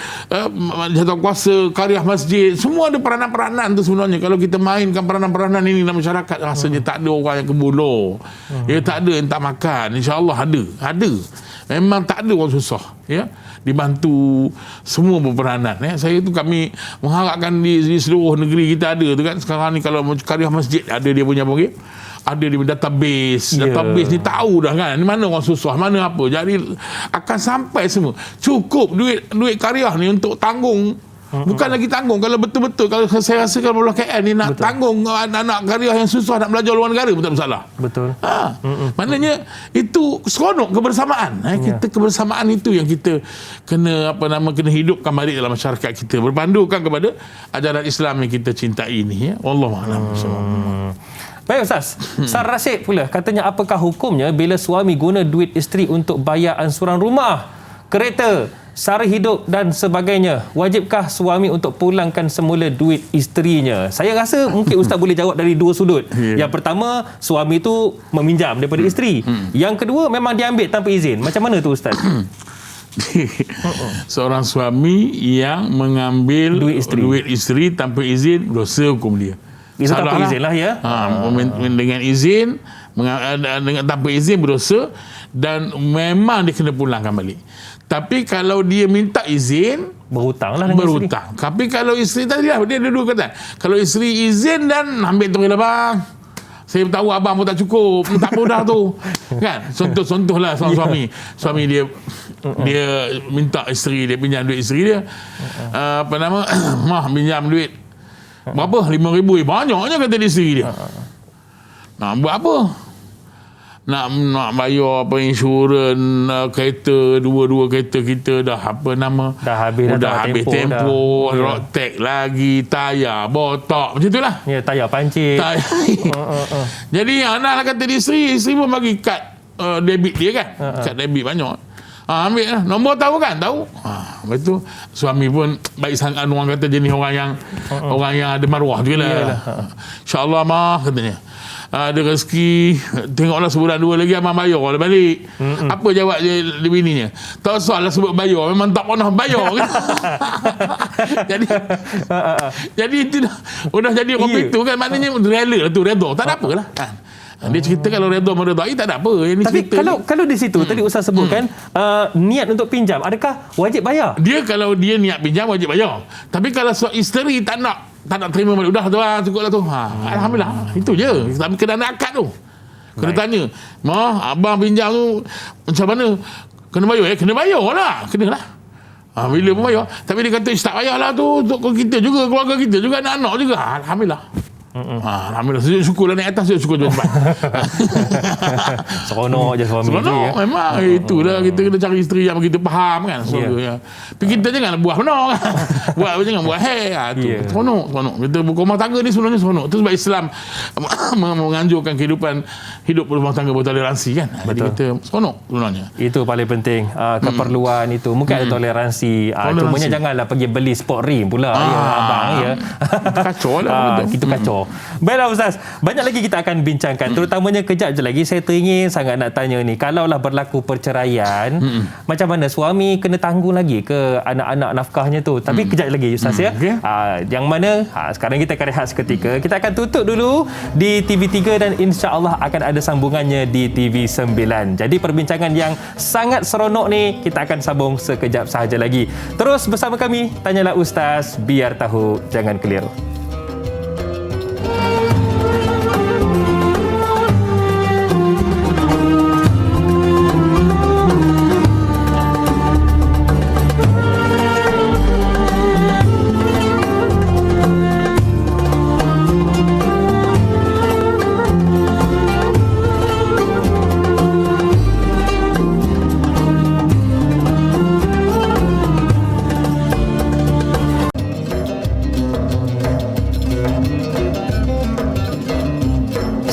jatuh kuasa, karyah masjid, semua ada peranan-peranan tu sebenarnya. Kalau kita mainkan peranan-peranan ini dalam masyarakat, rasanya tak ada orang yang kebulur, tak ada yang tak makan. InsyaAllah ada. Memang tak ada orang susah, dibantu, semua berperanan. Saya tu, kami mengharapkan di seluruh negeri kita ada tu kan. Sekarang ni kalau karyah masjid ada dia punya ada di database. Database ni tahu dah kan mana orang susah, mana apa. Jadi akan sampai semua. Cukup duit karyah ni untuk tanggung. Bukan lagi tanggung kalau betul-betul, kalau saya rasa kalau Allah KL ni nak tanggung anak-anak karyah yang susah nak belajar luar negara pun tak masalah. Betul. Maknanya itu seronok kebersamaan. Kita kebersamaan itu yang kita kena kena hidupkan balik dalam masyarakat kita, berpandukan kepada ajaran Islam yang kita cintai ini. Wallahu a'lam. Baik, Ustaz. Sar Rashid pula katanya, apakah hukumnya bila suami guna duit isteri untuk bayar ansuran rumah, kereta, sara hidup dan sebagainya? Wajibkah suami untuk pulangkan semula duit isterinya? Saya rasa mungkin Ustaz boleh jawab dari dua sudut. Yang pertama, suami tu meminjam daripada isteri. Yang kedua, memang dia ambil tanpa izin. Macam mana tu, Ustaz? Seorang suami yang mengambil duit isteri tanpa izin, dosa hukum dia. Itu tanpa izin lah ya. Dengan izin, dengan tanpa izin berdosa, dan memang dia kena pulangkan balik. Tapi kalau dia minta izin, berhutanglah dengan berhutang. Tapi kalau isteri tadi lah, dia ada dua kata. Kalau isteri izin dan ambil tu, bang, saya tahu abang pun tak cukup, tak mudah tu. Kan? Contoh-contohlah suami dia minta isteri dia pinjam duit isteri dia. Mah pinjam duit berapa? 5,000. Banyaknya kata dia isteri dia. Nak buat apa? Nak bayar insurans kereta, dua kereta kita dah habis tempoh, road tax lagi, tayar botak, macam itulah. Ya, tayar pancit. Jadi anak kata dia isteri pun bagi kad debit dia kan. Kad debit banyak. Ambil lah. Nombor tahu kan? Tahu. Lepas tu suami pun baik sangat, orang kata jenis orang yang ada maruah juga lah. InsyaAllah mah katanya. Ada rezeki, tengoklah sebulan dua lagi abang bayar balik. Apa jawab dia bininya? Tak usah lah sebut bayar, memang tak pernah bayar. jadi itu dah jadi orang itu kan, maknanya rela tu, redha, tak ada apalah. Dia cerita kalau redha meredai tak ada apa. Yang Tapi cerita kalau di situ tadi Ustaz sebutkan niat untuk pinjam, adakah wajib bayar? dia kalau dia niat pinjam wajib bayar. Tapi kalau isteri tak nak terima balik, dah tu lah, cukuplah tu. Alhamdulillah. Itu je. Tapi kena ada akad tu. Kena tanya, abang pinjam tu macam mana? Kena bayar? Kena bayar lah. Kena lah. Bila pun bayar. Tapi dia kata, tak payah lah tu. Untuk kita juga, keluarga kita juga, anak-anak juga. Alhamdulillah. Alhamdulillah. Syukurlah naik atas, syukur je cepat. Seronok je suami tu ya. Memang itulah, kita kena cari isteri yang kita faham kan. Tapi kita jangan buah benar kan. Jangan buah seronok. Kita berumah tangga ni sebenarnya seronok. Itu sebab Islam menganjurkan kehidupan hidup berumah tangga bertoleransi kan. Jadi kita seronok sebenarnya. Itu paling penting, keperluan itu. Mungkin ada toleransi. Cumanya janganlah pergi beli sport rim pula ya abang ya. Kacau lah. Kita kacau. Baiklah Ustaz, banyak lagi kita akan bincangkan. Terutamanya kejap je lagi saya teringin sangat nak tanya ni, kalaulah berlaku perceraian, macam mana suami kena tanggung lagi ke anak-anak nafkahnya tu? Tapi kejap lagi Ustaz ya. Okay. Yang mana sekarang kita akan rehat seketika. Kita akan tutup dulu di TV3 dan insya-Allah akan ada sambungannya di TV9. Jadi perbincangan yang sangat seronok ni kita akan sambung sekejap sahaja lagi. Terus bersama kami, Tanyalah Ustaz, biar tahu jangan keliru.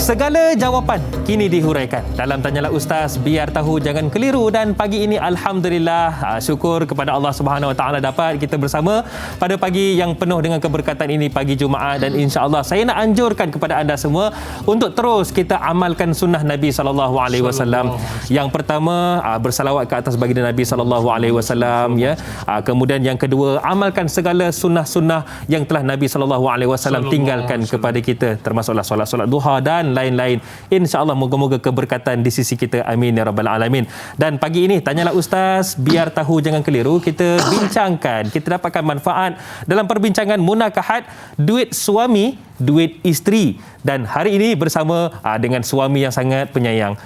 Segala jawapan kini dihuraikan dalam Tanyalah Ustaz, biar tahu jangan keliru. Dan pagi ini alhamdulillah, syukur kepada Allah Subhanahu Wa Taala dapat kita bersama pada pagi yang penuh dengan keberkatan ini, pagi Jumaat. Dan insya-Allah saya nak anjurkan kepada anda semua untuk terus kita amalkan sunnah Nabi sallallahu alaihi wasallam. Yang pertama, bersalawat ke atas baginda Nabi sallallahu alaihi wasallam ya. Kemudian yang kedua, amalkan segala sunnah-sunnah yang telah Nabi sallallahu alaihi wasallam tinggalkan kepada kita, termasuklah solat-solat duha dan lain-lain. InsyaAllah moga-moga keberkatan di sisi kita. Amin ya rabbal alamin. Dan pagi ini Tanyalah Ustaz, biar tahu jangan keliru, kita bincangkan, kita dapatkan manfaat dalam perbincangan munakahat duit suami, duit isteri. Dan hari ini bersama dengan suami yang sangat penyayang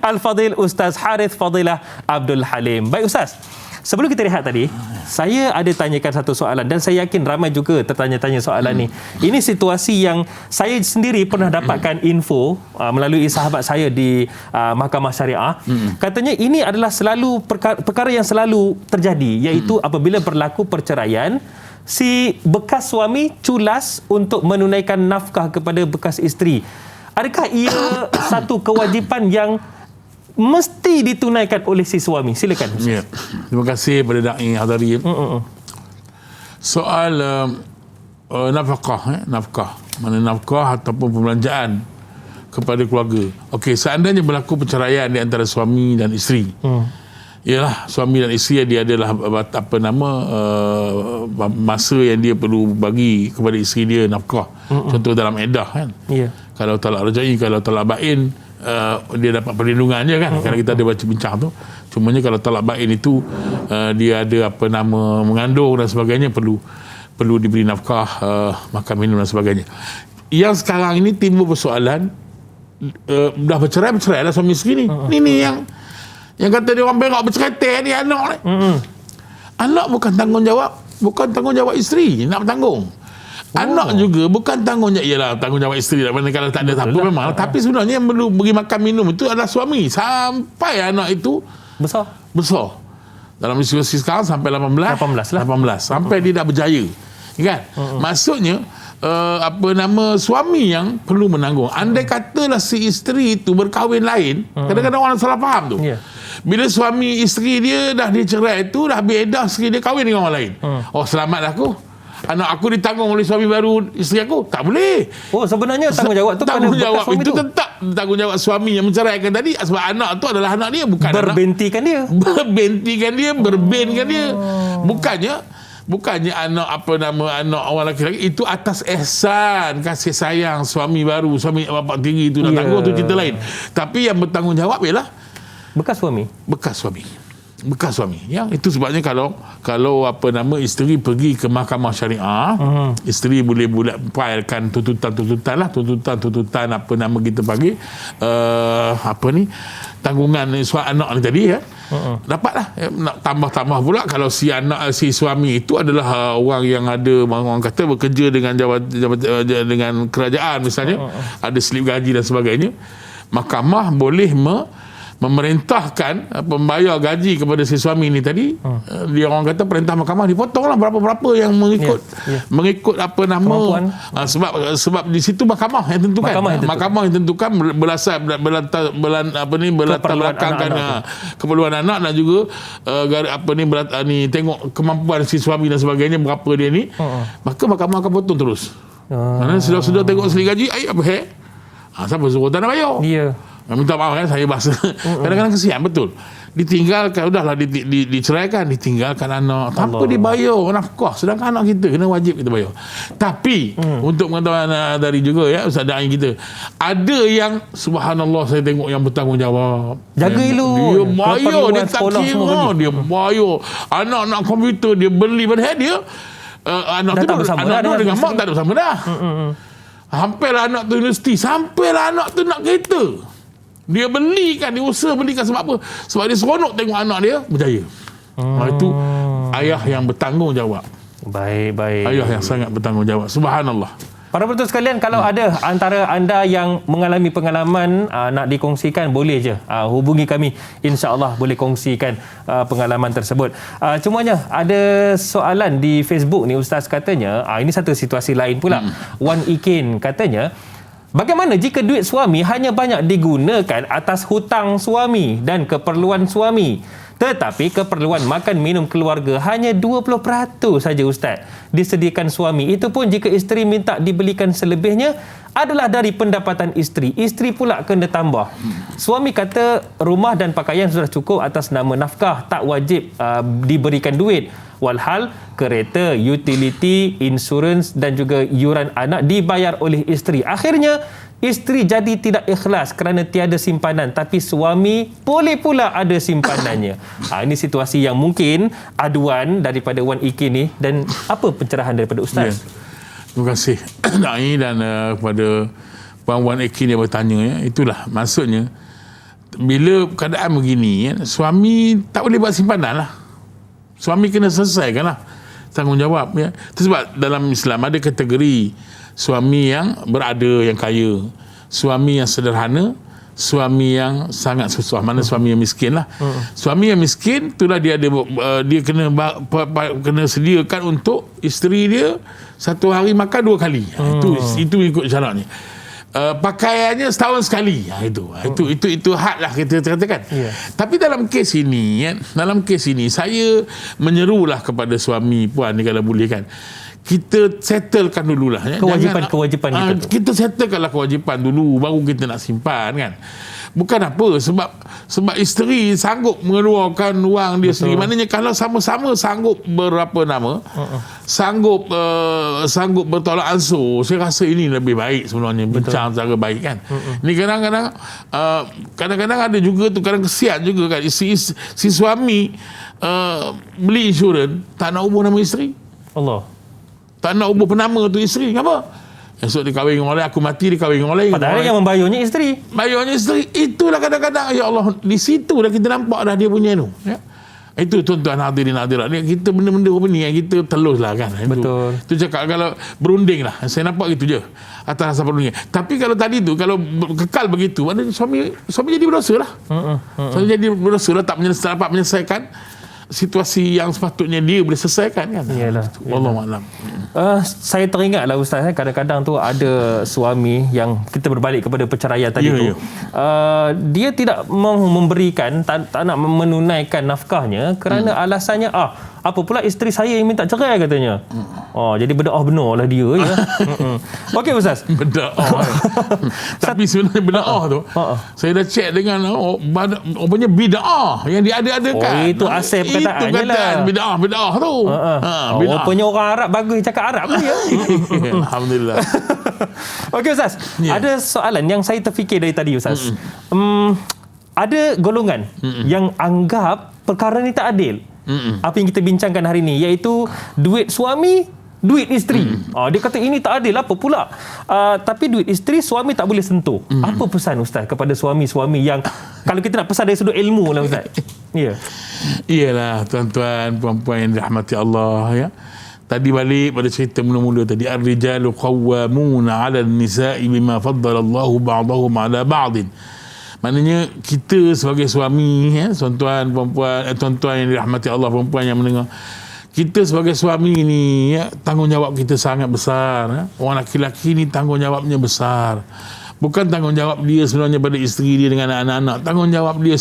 Al-Fadil Ustaz Harith Fadilah Abdul Halim. Baik Ustaz, sebelum kita rehat tadi, saya ada tanyakan satu soalan dan saya yakin ramai juga tertanya-tanya soalan ni. Ini situasi yang saya sendiri pernah dapatkan info melalui sahabat saya di Mahkamah Syariah. Katanya ini adalah selalu perkara yang selalu terjadi, iaitu apabila berlaku perceraian, si bekas suami culas untuk menunaikan nafkah kepada bekas isteri. Adakah ia satu kewajipan yang mesti ditunaikan oleh si suami? Silakan. Ya. Terima kasih pada Da'i Hadari. Soal nafkah, mana nafkah ataupun pembelanjaan kepada keluarga. Okey, seandainya berlaku perceraian di antara suami dan isteri. Ialah suami dan isteri dia adalah masa yang dia perlu bagi kepada isteri dia nafkah. Contoh dalam iddah kan. Kalau talak rajai, kalau talak bain, dia dapat perlindungan je kan. Kalau kita ada baca bincang tu. Cumanya kalau talak bain itu dia ada mengandung dan sebagainya, perlu diberi nafkah, makan minum dan sebagainya. Yang sekarang ini timbul persoalan, dah bercerai lah suami isteri ni. Ini yang kata dia orang berak bercerai ni anak ni. Anak bukan tanggungjawab isteri nak bertanggung. Anak juga bukan tanggungjawab, ialah tanggungjawab isteri tak, kalau tak ada apa memang. Tapi sebenarnya yang perlu beri makan minum itu adalah suami sampai anak itu besar. Dalam situasi sekarang sampai 18 sampai dia dah berjaya. Kan? Maksudnya suami yang perlu menanggung. Andai katalah si isteri itu berkahwin lain, kadang-kadang orang salah faham tu. Bila suami isteri dia dah dicerai tu, dah bedah, isteri dia kahwin dengan orang lain. Oh, selamatlah aku. Anak aku ditanggung oleh suami baru isteri aku. Tak boleh. Oh, sebenarnya tanggungjawab tu tanggungjawab itu tetap tanggungjawab suami yang menceraikan tadi, sebab anak tu adalah anak dia, bukan berbentikan dia. Berbenkan dia. Bukannya bukannya anak anak orang lelaki, itu atas ihsan kasih sayang suami baru, suami bapa tiri itu nak tanggung, tu cerita lain. Tapi yang bertanggungjawab ialah bekas suami. Ya, itu sebabnya kalau isteri pergi ke mahkamah syariah, isteri boleh filekan tuntutan kita panggil tanggungan anak ni tadi, ya. Dapatlah nak tambah pula kalau si suami itu adalah orang yang ada, orang kata bekerja dengan dengan kerajaan misalnya, ada slip gaji dan sebagainya, mahkamah boleh memerintahkan membayar gaji kepada si suami ni tadi. Dia orang kata perintah mahkamah dipotonglah berapa-berapa yang mengikut sebab di situ mahkamah yang tentukan. Mahkamah yang tentukan berlatar belakangkan keperluan anak dan juga tengok kemampuan si suami dan sebagainya berapa dia ni. Maka mahkamah akan potong terus. Kerana sudah tengok slip gaji, siapa suruh tak nak bayar? Minta maaf kan, saya bahasa kadang-kadang kesian betul, ditinggalkan, udahlah diceraikan, ditinggalkan anak tanpa dibayar nafkah, sedangkan anak kita kena wajib kita bayar. Tapi untuk pengetahuan dari juga, ya, Ustaz Da'i kita, ada yang subhanallah saya tengok yang bertanggungjawab, jaga elok, dia bayar, dia tak kira, dia bayar anak komputer dia beli, padahal dia anak tu dengan mak tak ada bersama dah. Sampailah anak tu universiti, sampailah anak tu nak kereta, dia belikan, dia usaha belikan. Sebab apa? Sebab dia seronok tengok anak dia berjaya. Itu ayah yang bertanggungjawab. Baik. Ayah yang sangat bertanggungjawab. Subhanallah. Para penonton sekalian, kalau ada antara anda yang mengalami pengalaman nak dikongsikan, boleh je hubungi kami. InsyaAllah boleh kongsikan pengalaman tersebut. Cumanya ada soalan di Facebook ni, Ustaz katanya, ini satu situasi lain pula. Wan Ikin katanya, bagaimana jika duit suami hanya banyak digunakan atas hutang suami dan keperluan suami, tetapi keperluan makan minum keluarga hanya 20% saja, Ustaz disediakan suami? Itu pun jika isteri minta dibelikan selebihnya adalah dari pendapatan isteri. Isteri pula kena tambah. Suami kata rumah dan pakaian sudah cukup atas nama nafkah, tak wajib diberikan duit. Walhal kereta, utility, insurans dan juga yuran anak dibayar oleh isteri. Akhirnya isteri jadi tidak ikhlas kerana tiada simpanan, tapi suami boleh pula ada simpanannya. Ini situasi yang mungkin aduan daripada Wan Iki ni, dan apa pencerahan daripada Ustaz? Terima kasih Da'i dan kepada Wan Iki ni bertanya, ya. Itulah maksudnya, bila keadaan begini, ya, suami tak boleh buat simpanan lah. Suami kena selesaikan lah tanggungjawab, ya. Itu sebab dalam Islam ada kategori suami yang berada, yang kaya, suami yang sederhana, suami yang sangat susah, mana suami yang miskin lah. Suami yang miskin itulah dia kena sediakan untuk isteri dia satu hari makan 2 kali. Itu ikut syaratnya. Pakaiannya setahun sekali. Itu had lah kita katakan. Tapi dalam kes ini, ya, saya menyerulah kepada suami puan ni, kalau boleh kan, kita settlekan dululah, ya. Kewajipan kita tu. Kita settlekanlah kewajipan dulu, baru kita nak simpan, kan. Bukan apa, sebab isteri sanggup mengeluarkan wang dia sendiri. Maknanya kalau sama-sama sanggup sanggup bertolak ansur, saya rasa ini lebih baik sebenarnya. Bincang secara baik, kan. Ini kadang-kadang ada juga tu, kadang kesian juga, kan, si suami beli insurans, tak nak ubah nama isteri. Allah. Tak nak ubah penama tu isteri. Kenapa? Esok dia kahwin dengan orang lain, aku mati dia kahwin dengan orang lain. Padahal yang membayarnya isteri. Bayarnya isteri. Itulah kadang-kadang, ya Allah, di situ dah kita nampak dah dia punya tu. Ya? Itu tuan-tuan hadirin hadirat. Kita benda-benda ni yang kita telus lah, kan. Betul. Itu cakap kalau berunding lah. Saya nampak gitu je. Atas rasa berunding. Tapi kalau tadi tu, kalau kekal begitu, maknanya suami jadi berdosa lah. Suami jadi berdosa lah, tak dapat menyelesaikan situasi yang sepatutnya dia boleh selesaikan, kan. Wallahualam. Saya teringatlah, Ustaz, kadang-kadang tu ada suami yang kita berbalik kepada perceraian tadi tu. Dia tidak mahu memberikan, tak nak menunaikan nafkahnya kerana alasannya apa pula isteri saya yang minta cerai, katanya. Jadi berdoa benarlah dia, ya. Okey, Ustaz. Berdoa. Tapi sebenarnya berdoa tu, saya dah cek dengan bid'ah yang dia ada-adakan. Itu asal perkataannya lah. Bid'ah tu. Rupanya orang Arab bagus cakap Arab pun ya. Alhamdulillah. Okey Ustaz, ada soalan yang saya terfikir dari tadi Ustaz. Ada golongan yang anggap perkara ni tak adil. Apa yang kita bincangkan hari ni, iaitu duit suami, duit isteri. Dia kata ini tak adil, apa pula? Tapi duit isteri suami tak boleh sentuh. Apa pesan Ustaz kepada suami-suami yang kalau kita nak pesan dari sudut ilmu lah Ustaz? Ya. Iyalah tuan-tuan puan-puan yang dirahmati Allah ya. Tadi balik pada cerita mula-mula tadi, ar-rijalu qawwamuna 'ala an-nisa'i bima faddala Allahu ba'dahum 'ala ba'din. Maknanya kita sebagai suami ya, tuan-tuan puan-puan tuan-tuan yang dirahmati Allah, perempuan yang mendengar, kita sebagai suami ni ya, tanggungjawab kita sangat besar ya. Orang lelaki ni tanggungjawabnya besar. Bukan tanggungjawab dia sebenarnya pada isteri dia dengan anak-anak, tanggungjawab dia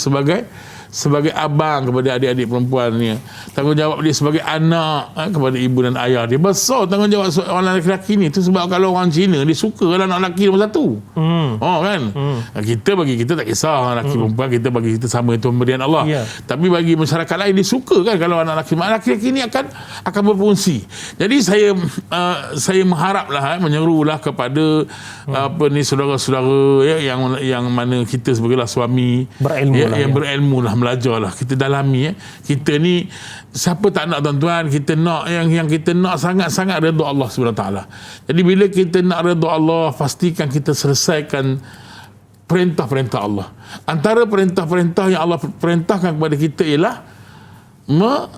sebagai abang kepada adik-adik perempuan ni, tanggungjawab dia sebagai anak kepada ibu dan ayah dia. Besar tanggungjawab orang lelaki ni. Itu sebab kalau orang Cina dia suka anak lelaki nombor satu. Kan? Bagi kita tak kisah anak lelaki perempuan, bagi kita sama, itu pemberian Allah. Tapi bagi masyarakat lain dia suka kan kalau anak lelaki ni akan berfungsi. Jadi saya mengharaplah menyerulah kepada saudara-saudara ya, yang mana kita sebagai suami berilmu yang berilmu lah, belajarlah, kita dalami ya. Kita ni siapa tak nak tuan-tuan, kita nak yang kita nak sangat-sangat redha Allah SWT. Jadi bila kita nak redha Allah, pastikan kita selesaikan perintah-perintah Allah. Antara perintah-perintah yang Allah perintahkan kepada kita ialah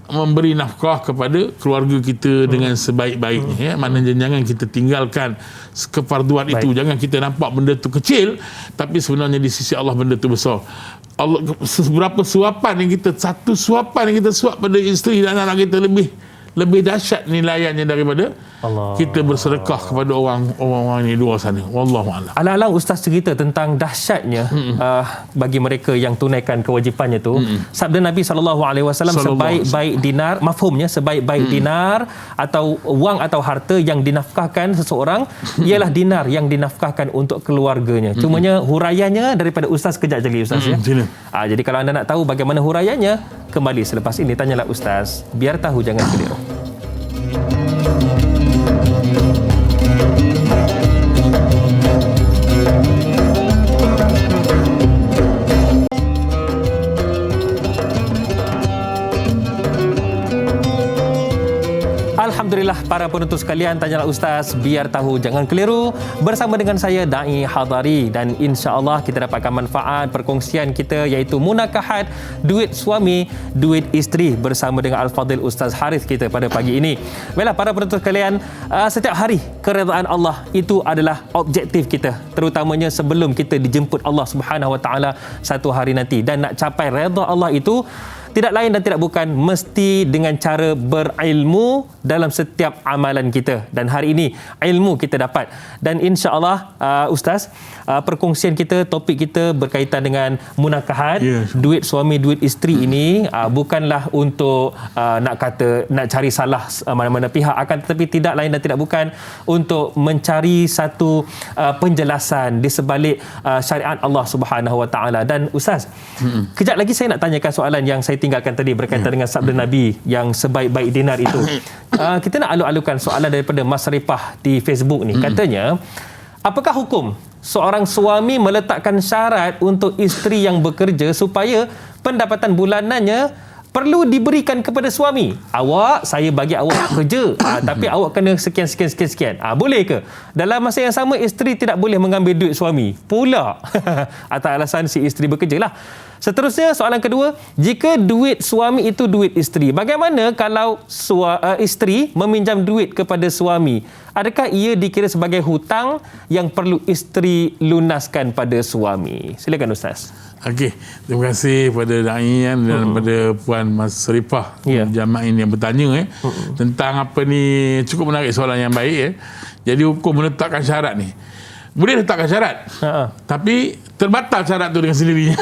memberi nafkah kepada keluarga kita dengan sebaik-baiknya ya. Maknanya jangan kita tinggalkan kefarduan itu. Jangan kita nampak benda tu kecil, tapi sebenarnya di sisi Allah benda tu besar. Allah, seberapa suapan yang kita, satu suapan yang kita suap pada isteri dan anak kita lebih dahsyat nilaiannya daripada Allah. Kita bersedekah kepada orang-orang di luar sana. Wallahu a'lam. Alang-alang Ustaz cerita tentang dahsyatnya bagi mereka yang tunaikan kewajipannya tu. Sabda Nabi SAW, sebaik-baik dinar, mafhumnya sebaik-baik dinar atau wang atau harta yang dinafkahkan seseorang ialah dinar yang dinafkahkan untuk keluarganya. Cumanya huraiannya daripada Ustaz kejap lagi Ustaz ya. Jadi kalau anda nak tahu bagaimana huraiannya, kembali selepas ini Tanyalah Ustaz. Biar tahu jangan keliru. Alhamdulillah para penuntut sekalian, Tanyalah Ustaz, biar tahu jangan keliru, bersama dengan saya Da'i Hadari, dan insya-Allah kita dapatkan manfaat perkongsian kita iaitu munakahat duit suami, duit isteri bersama dengan Al-Fadhil Ustaz Harith kita pada pagi ini. Baiklah para penuntut sekalian, setiap hari keredaan Allah itu adalah objektif kita, terutamanya sebelum kita dijemput Allah Subhanahu Wa Taala satu hari nanti. Dan nak capai redha Allah itu tidak lain dan tidak bukan mesti dengan cara berilmu dalam setiap amalan kita. Dan hari ini ilmu kita dapat. Dan insya-Allah Ustaz, perkongsian kita, topik kita berkaitan dengan munakahat, duit suami, duit isteri ini bukanlah untuk nak cari salah mana-mana pihak, akan tetapi tidak lain dan tidak bukan untuk mencari satu penjelasan di sebalik syariat Allah Subhanahu Wa Taala. Dan Ustaz, kejap lagi saya nak tanyakan soalan yang saya tinggalkan tadi berkaitan dengan sabda Nabi yang sebaik-baik dinar itu. Kita nak alu-alukan soalan daripada Mas Ripah di Facebook ni. Katanya, apakah hukum seorang suami meletakkan syarat untuk isteri yang bekerja supaya pendapatan bulanannya perlu diberikan kepada suami? Saya bagi awak kerja, tapi awak kena sekian. Boleh ke? Dalam masa yang sama, isteri tidak boleh mengambil duit suami pula atas alasan si isteri bekerja lah. Seterusnya, soalan kedua, jika duit suami itu duit isteri, bagaimana kalau isteri meminjam duit kepada suami? Adakah ia dikira sebagai hutang yang perlu isteri lunaskan pada suami? Silakan Ustaz. Okey, terima kasih kepada Da'i dan kepada Puan Mas Ripah Jamain yang bertanya tentang apa ni. Cukup menarik soalan yang baik Jadi hukum menetapkan syarat ni. Boleh letakkan syarat. Tapi terbatal syarat tu dengan sendirinya.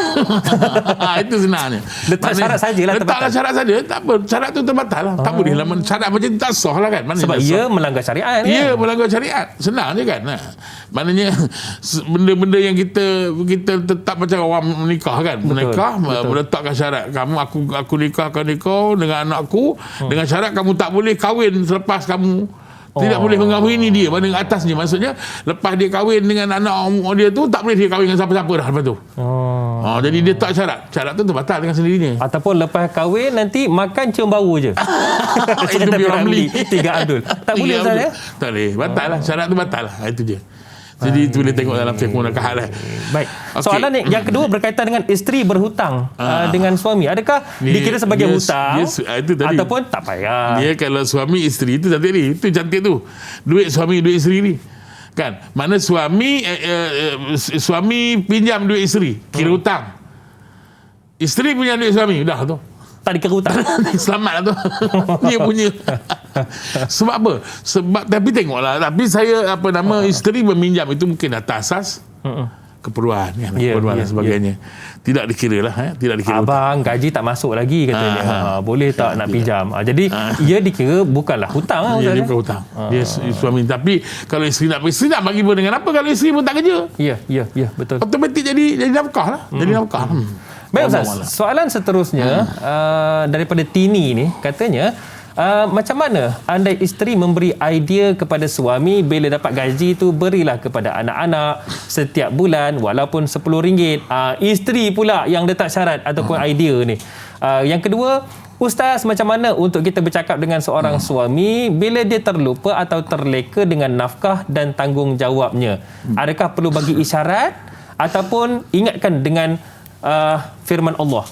Itu sebenarnya. Letak syarat sajalah terbatal. Letaklah syarat saja. Tak apa. Syarat tu terbatal lah. Tak boleh lah. Syarat macam tu tak sah lah kan. Maknanya Sebab ia melanggar syariat. Ya, melanggar syariat. Senang je kan. Maknanya benda-benda yang kita tetap macam orang menikah kan. Menikah, meletakkan syarat. Aku nikahkan kau dengan anakku dengan syarat kamu tak boleh kahwin selepas kamu tidak boleh mengahwini dia pada atasnya. Maksudnya lepas dia kahwin dengan anak dia tu tak boleh dia kahwin dengan siapa-siapa dah lepas tu. Jadi dia tak syarat tu terbatal dengan sendirinya. Ataupun lepas kahwin nanti makan cium bau je. Itu biar Ramli 3 Abdul. Tak boleh Ustaz ya? Tak boleh. Batal lah. Syarat tu batal lah. Itu je. Jadi itu boleh tengok dalam fiqh munakahat lah. Baik. Soalan ni yang kedua berkaitan dengan isteri berhutang dengan suami. Adakah dikira sebagai hutang itu tadi. Ataupun tak payah? Dia kalau suami isteri itu cantik ni. Itu cantik tu. Duit suami duit isteri ni. Kan? Mana suami pinjam duit isteri, kira hutang. Isteri punya duit suami, dah tu. Tak dikira hutang. Selamat lah tu. Dia punya. Sebab apa? Sebab tapi tengoklah. Tapi saya isteri meminjam itu mungkin atas asas keperluan kan, keperluan dan sebagainya. Tidak dikira lah. Tidak dikira abang hutang. Gaji tak masuk lagi katanya. Boleh tak nak pinjam? Jadi ia dikira bukanlah hutang. Ya, dia bukan hutang. Dia suami. Tapi kalau isteri nak bagi pun dengan apa kalau isteri pun tak kerja? Ya, betul. Automatik jadi nafkah lah. Jadi nafkah. Baik Ustaz, soalan seterusnya daripada Tini ni katanya, macam mana andai isteri memberi idea kepada suami bila dapat gaji tu berilah kepada anak-anak setiap bulan walaupun RM10. Isteri pula yang letak syarat ataupun idea ni. Yang kedua, Ustaz, macam mana untuk kita bercakap dengan seorang suami bila dia terlupa atau terleka dengan nafkah dan tanggungjawabnya? Adakah perlu bagi isyarat ataupun ingatkan dengan firman Allah?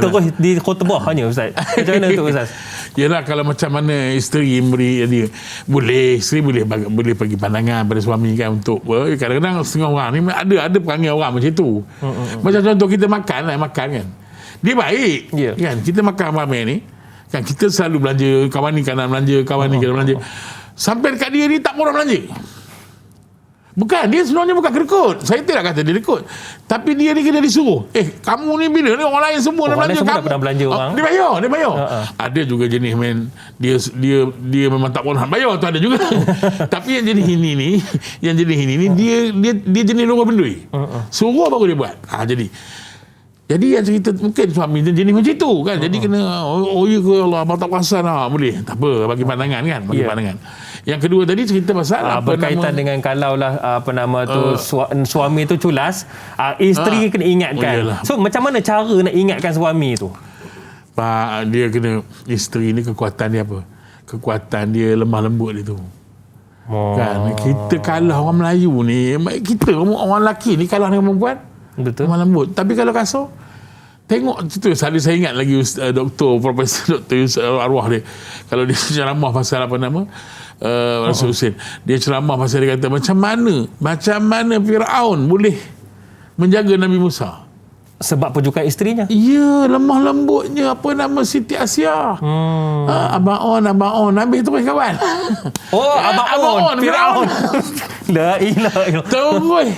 Terus di khutbah hanya Ustaz. Macam mana tu Ustaz? Yalah, kalau macam mana isteri beri dia, isteri boleh bagi pandangan pada suami kan untuk kadang-kadang setengah orang ni ada perangai orang macam tu. Macam contoh kita makan kan. Dia baik kan. Kita makan ramai ni kan, kita selalu belanja, kawan ni kanan belanja, kawan ni kanan belanja. Sampai dekat dia ni tak murah belanja. Bukan, dia sebenarnya bukan kerekut. Saya tidak kata dia kerekut. Tapi dia ni kena disuruh. Kamu ni bila ni orang lain semua nak belanja, kamu pernah belanja orang. Dia bayar. Ada juga jenis dia memang tak pernah bayar tu ada juga. Tapi yang jenis ini ni dia jenis luar bendui. Suruh baru dia buat. Jadi yang cerita mungkin suami dia jenis macam tu kan. Jadi kena ya ke Allah, abang tak perasan lah. Boleh. Tak apa, bagi pandangan kan. Pandangan. Yang kedua tadi cerita pasal berkaitan dengan kalaulah suami tu culas, isteri kena ingatkan. So macam mana cara nak ingatkan suami tu? Pak, dia kena, isteri ni kekuatan dia apa? Kekuatan dia lemah lembut dia tu. Kan kita kalah orang Melayu ni, kita orang lelaki ni kalah dengan perempuan. Betul. Lemah lembut. Tapi kalau kasar, tengok tu, saya ingat lagi Profesor Dr. Arwah dia. Kalau dia ceramah pasal Rasul Hussein, dia ceramah pasal dia kata macam mana Firaun boleh menjaga Nabi Musa sebab pujukan isterinya. Ya, lemah lembutnya Siti Asia. Abang On habis terus kawan. Abang On Firaun. La ilaha illallah.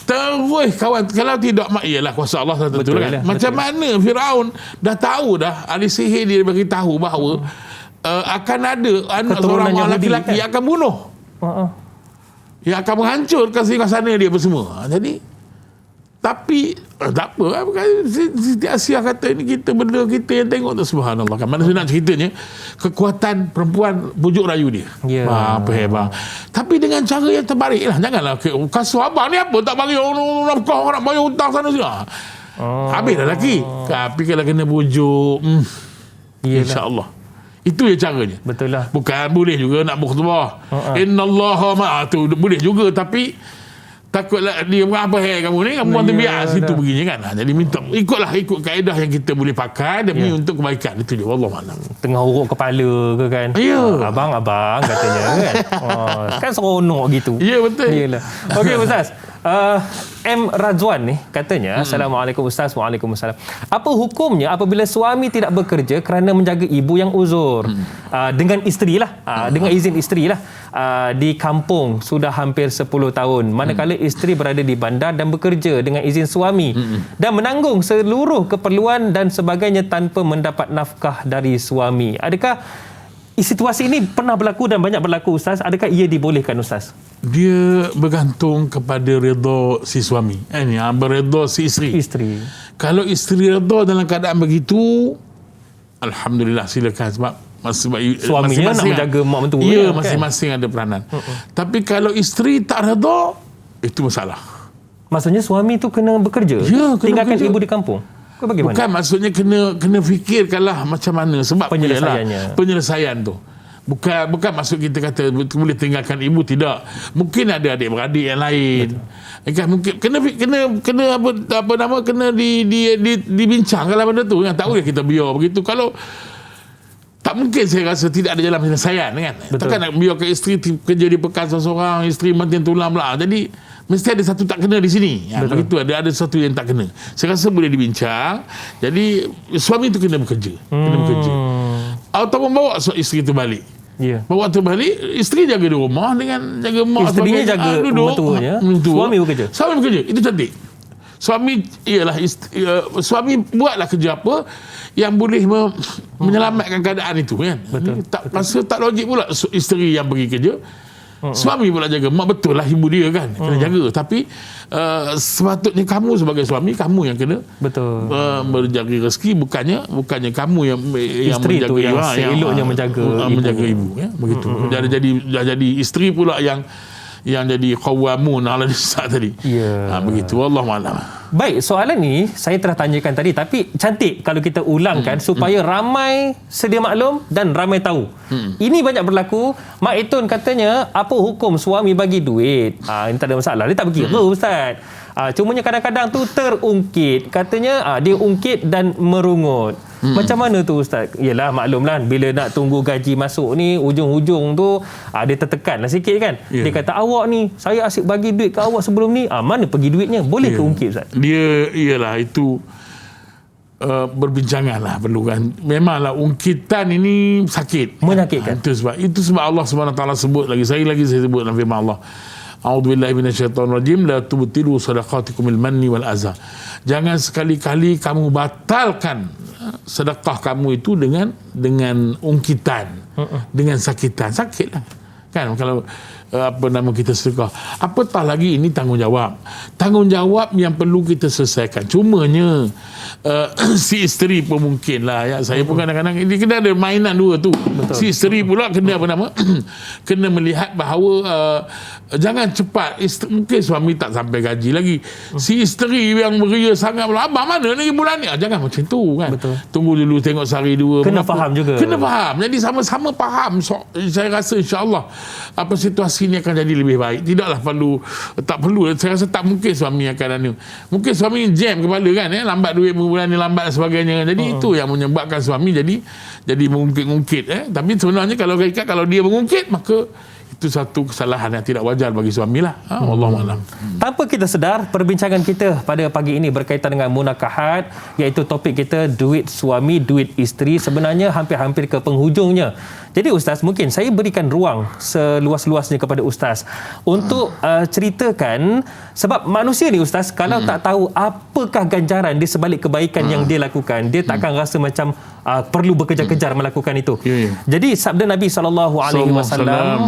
Terus kawan, kalau tidak ialah kuasa Allah tentu kan. Macam mana Firaun dah tahu dah, ahli sihir dia bagi tahu bahawa akan ada anak seorang lelaki yang akan bunuh. Yang akan menghancurkan singgahsana dia apa semua. Jadi tapi tak apa, Siti Asia kata ini benda kita yang tengok tu, subhanallah kan. Mana saya nak ceritanya kekuatan perempuan bujuk rayu dia. Apa hebat. Tapi dengan cara yang terbalik lah. Janganlah kasut abang ni apa tak bagi orang nak bayar hutang sana sini. Habis dah lelaki. Tapi kalau kena bujuk, insya-Allah. Itu je caranya. Betul lah. Bukan boleh juga nak berkhutbah. Innallaha ma'a tu boleh juga, tapi takutlah dia apa kamu ni, kamu terbiar situ begini kan. Jadi ikut kaedah yang kita boleh pakai demi untuk kebaikan. Itu je, wallahu a'lam. Tengah urut kepala ke kan. Abang katanya kan. Kan seronok gitu. Ya, betul. Okey Ustaz. M. Razwan ni katanya, Assalamualaikum Ustaz. Waalaikumsalam. Apa hukumnya apabila suami tidak bekerja kerana menjaga ibu yang uzur dengan isteri lah, dengan izin isteri lah, di kampung sudah hampir 10 tahun, manakala isteri berada di bandar dan bekerja dengan izin suami dan menanggung seluruh keperluan dan sebagainya tanpa mendapat nafkah dari suami. Adakah situasi ini pernah berlaku dan banyak berlaku, Ustaz? Adakah ia dibolehkan, Ustaz? Dia bergantung kepada redha si suami. Berredha si isteri. Kalau isteri redha dalam keadaan begitu, alhamdulillah, silakan. Sebab suaminya nak menjaga mak mentua. Ya, kan? masing-masing ada peranan. Tapi kalau isteri tak redha, itu masalah. Maksudnya suami tu kena bekerja? Ya, kena tinggalkan bekerja. ibu di kampung? Bagaimana? Bukan, maksudnya kena fikirkanlah macam mana, sebab penyelesaian tu. Bukan maksud kita kata boleh tinggalkan ibu, tidak. Mungkin ada adik-beradik yang lain. Kan mungkin kena apa nama, kena dibincang kalau benda tu kan. Tak boleh kita biar begitu. Kalau tak mungkin, saya rasa tidak ada jalan penyelesaian kan. Takkan nak biarkan isteri kerja di pekan seorang, isteri mantin tulang pula. Jadi mesti ada satu tak kena di sini. Begitu, ada satu yang tak kena. Saya rasa boleh dibincang. Jadi suami tu kena bekerja. Ataupun bawa isteri tu balik. Bawa tu balik, isteri jaga di rumah dengan jaga mak. Isterinya jaga mentuanya, suami bekerja. Suami bekerja, itu cantik. Suami buatlah kerja apa yang boleh menyelamatkan keadaan itu kan. Rasa tak logik pula isteri yang pergi kerja, suami pula jaga mak. Betul lah, ibu dia kan kena jaga, tapi sepatutnya kamu sebagai suami, kamu yang kena menjaga rezeki, bukannya kamu yang isteri menjaga tu yang seeloknya menjaga ibu ya, begitu. Jadi isteri pula yang jadi qawamun ala nisa tadi. Begitu, wallahu a'lam. Baik, soalan ni saya telah tanyakan tadi, tapi cantik kalau kita ulangkan supaya ramai sedia maklum dan ramai tahu. Ini banyak berlaku. Mak Etun katanya, apa hukum suami bagi duit? Ini tak ada masalah. Dia tak berkira, Ustaz. Cumanya kadang-kadang tu terungkit. Katanya dia ungkit dan merungut. Macam mana tu, Ustaz? Yelah, maklumlah bila nak tunggu gaji masuk ni, ujung-ujung tu dia tertekan lah sikit kan. Dia kata, awak ni, saya asyik bagi duit ke awak sebelum ni, mana pergi duitnya? Boleh ke ungkit, Ustaz? Dia, iyalah, itu berbincangan lah, perlu kan. Memanglah ungkitan ini sakit, menyakitkan. Itu sebab Allah SWT sebut lagi, saya sebut dalam firman Allah, a'udzubillahi minasyaitonirrajim, la tubtilu sadaqatikum bil manni wal adza. Jangan sekali-kali kamu batalkan sedekah kamu itu dengan ungkitan, dengan sakitlah kan. Kalau kita sedekah, apatah lagi ini tanggungjawab yang perlu kita selesaikan. Cumanya si isteri pun mungkin lah ya, saya pun kadang-kadang ini kena ada mainan dua tu. Si isteri pula kena kena melihat bahawa jangan cepat. Mungkin suami tak sampai gaji lagi, si isteri yang beria sangat pula, abang mana lagi bulan ni, jangan macam tu kan. Tunggu dulu, tengok sehari dua, kena faham juga. Kena faham, jadi sama-sama faham. Saya rasa insya-Allah apa situasi ini akan jadi lebih baik. Tak perlu, saya rasa tak mungkin suami akan mungkin suami jam kepala kan, lambat duit bulan ni, lambat dan sebagainya. Jadi itu yang menyebabkan suami jadi mengungkit. Tapi sebenarnya kalau dia mengungkit, maka itu satu kesalahan yang tidak wajar bagi suami lah. Wallahu a'lam. Tanpa kita sedar, perbincangan kita pada pagi ini berkaitan dengan munakahat, iaitu topik kita duit suami, duit isteri, sebenarnya hampir-hampir ke penghujungnya. Jadi Ustaz, mungkin saya berikan ruang seluas-luasnya kepada Ustaz untuk ceritakan, sebab manusia ni Ustaz, kalau tak tahu apakah ganjaran di sebalik kebaikan yang dia lakukan, dia takkan rasa macam perlu bekerja-kejar melakukan itu. Jadi sabda Nabi SAW,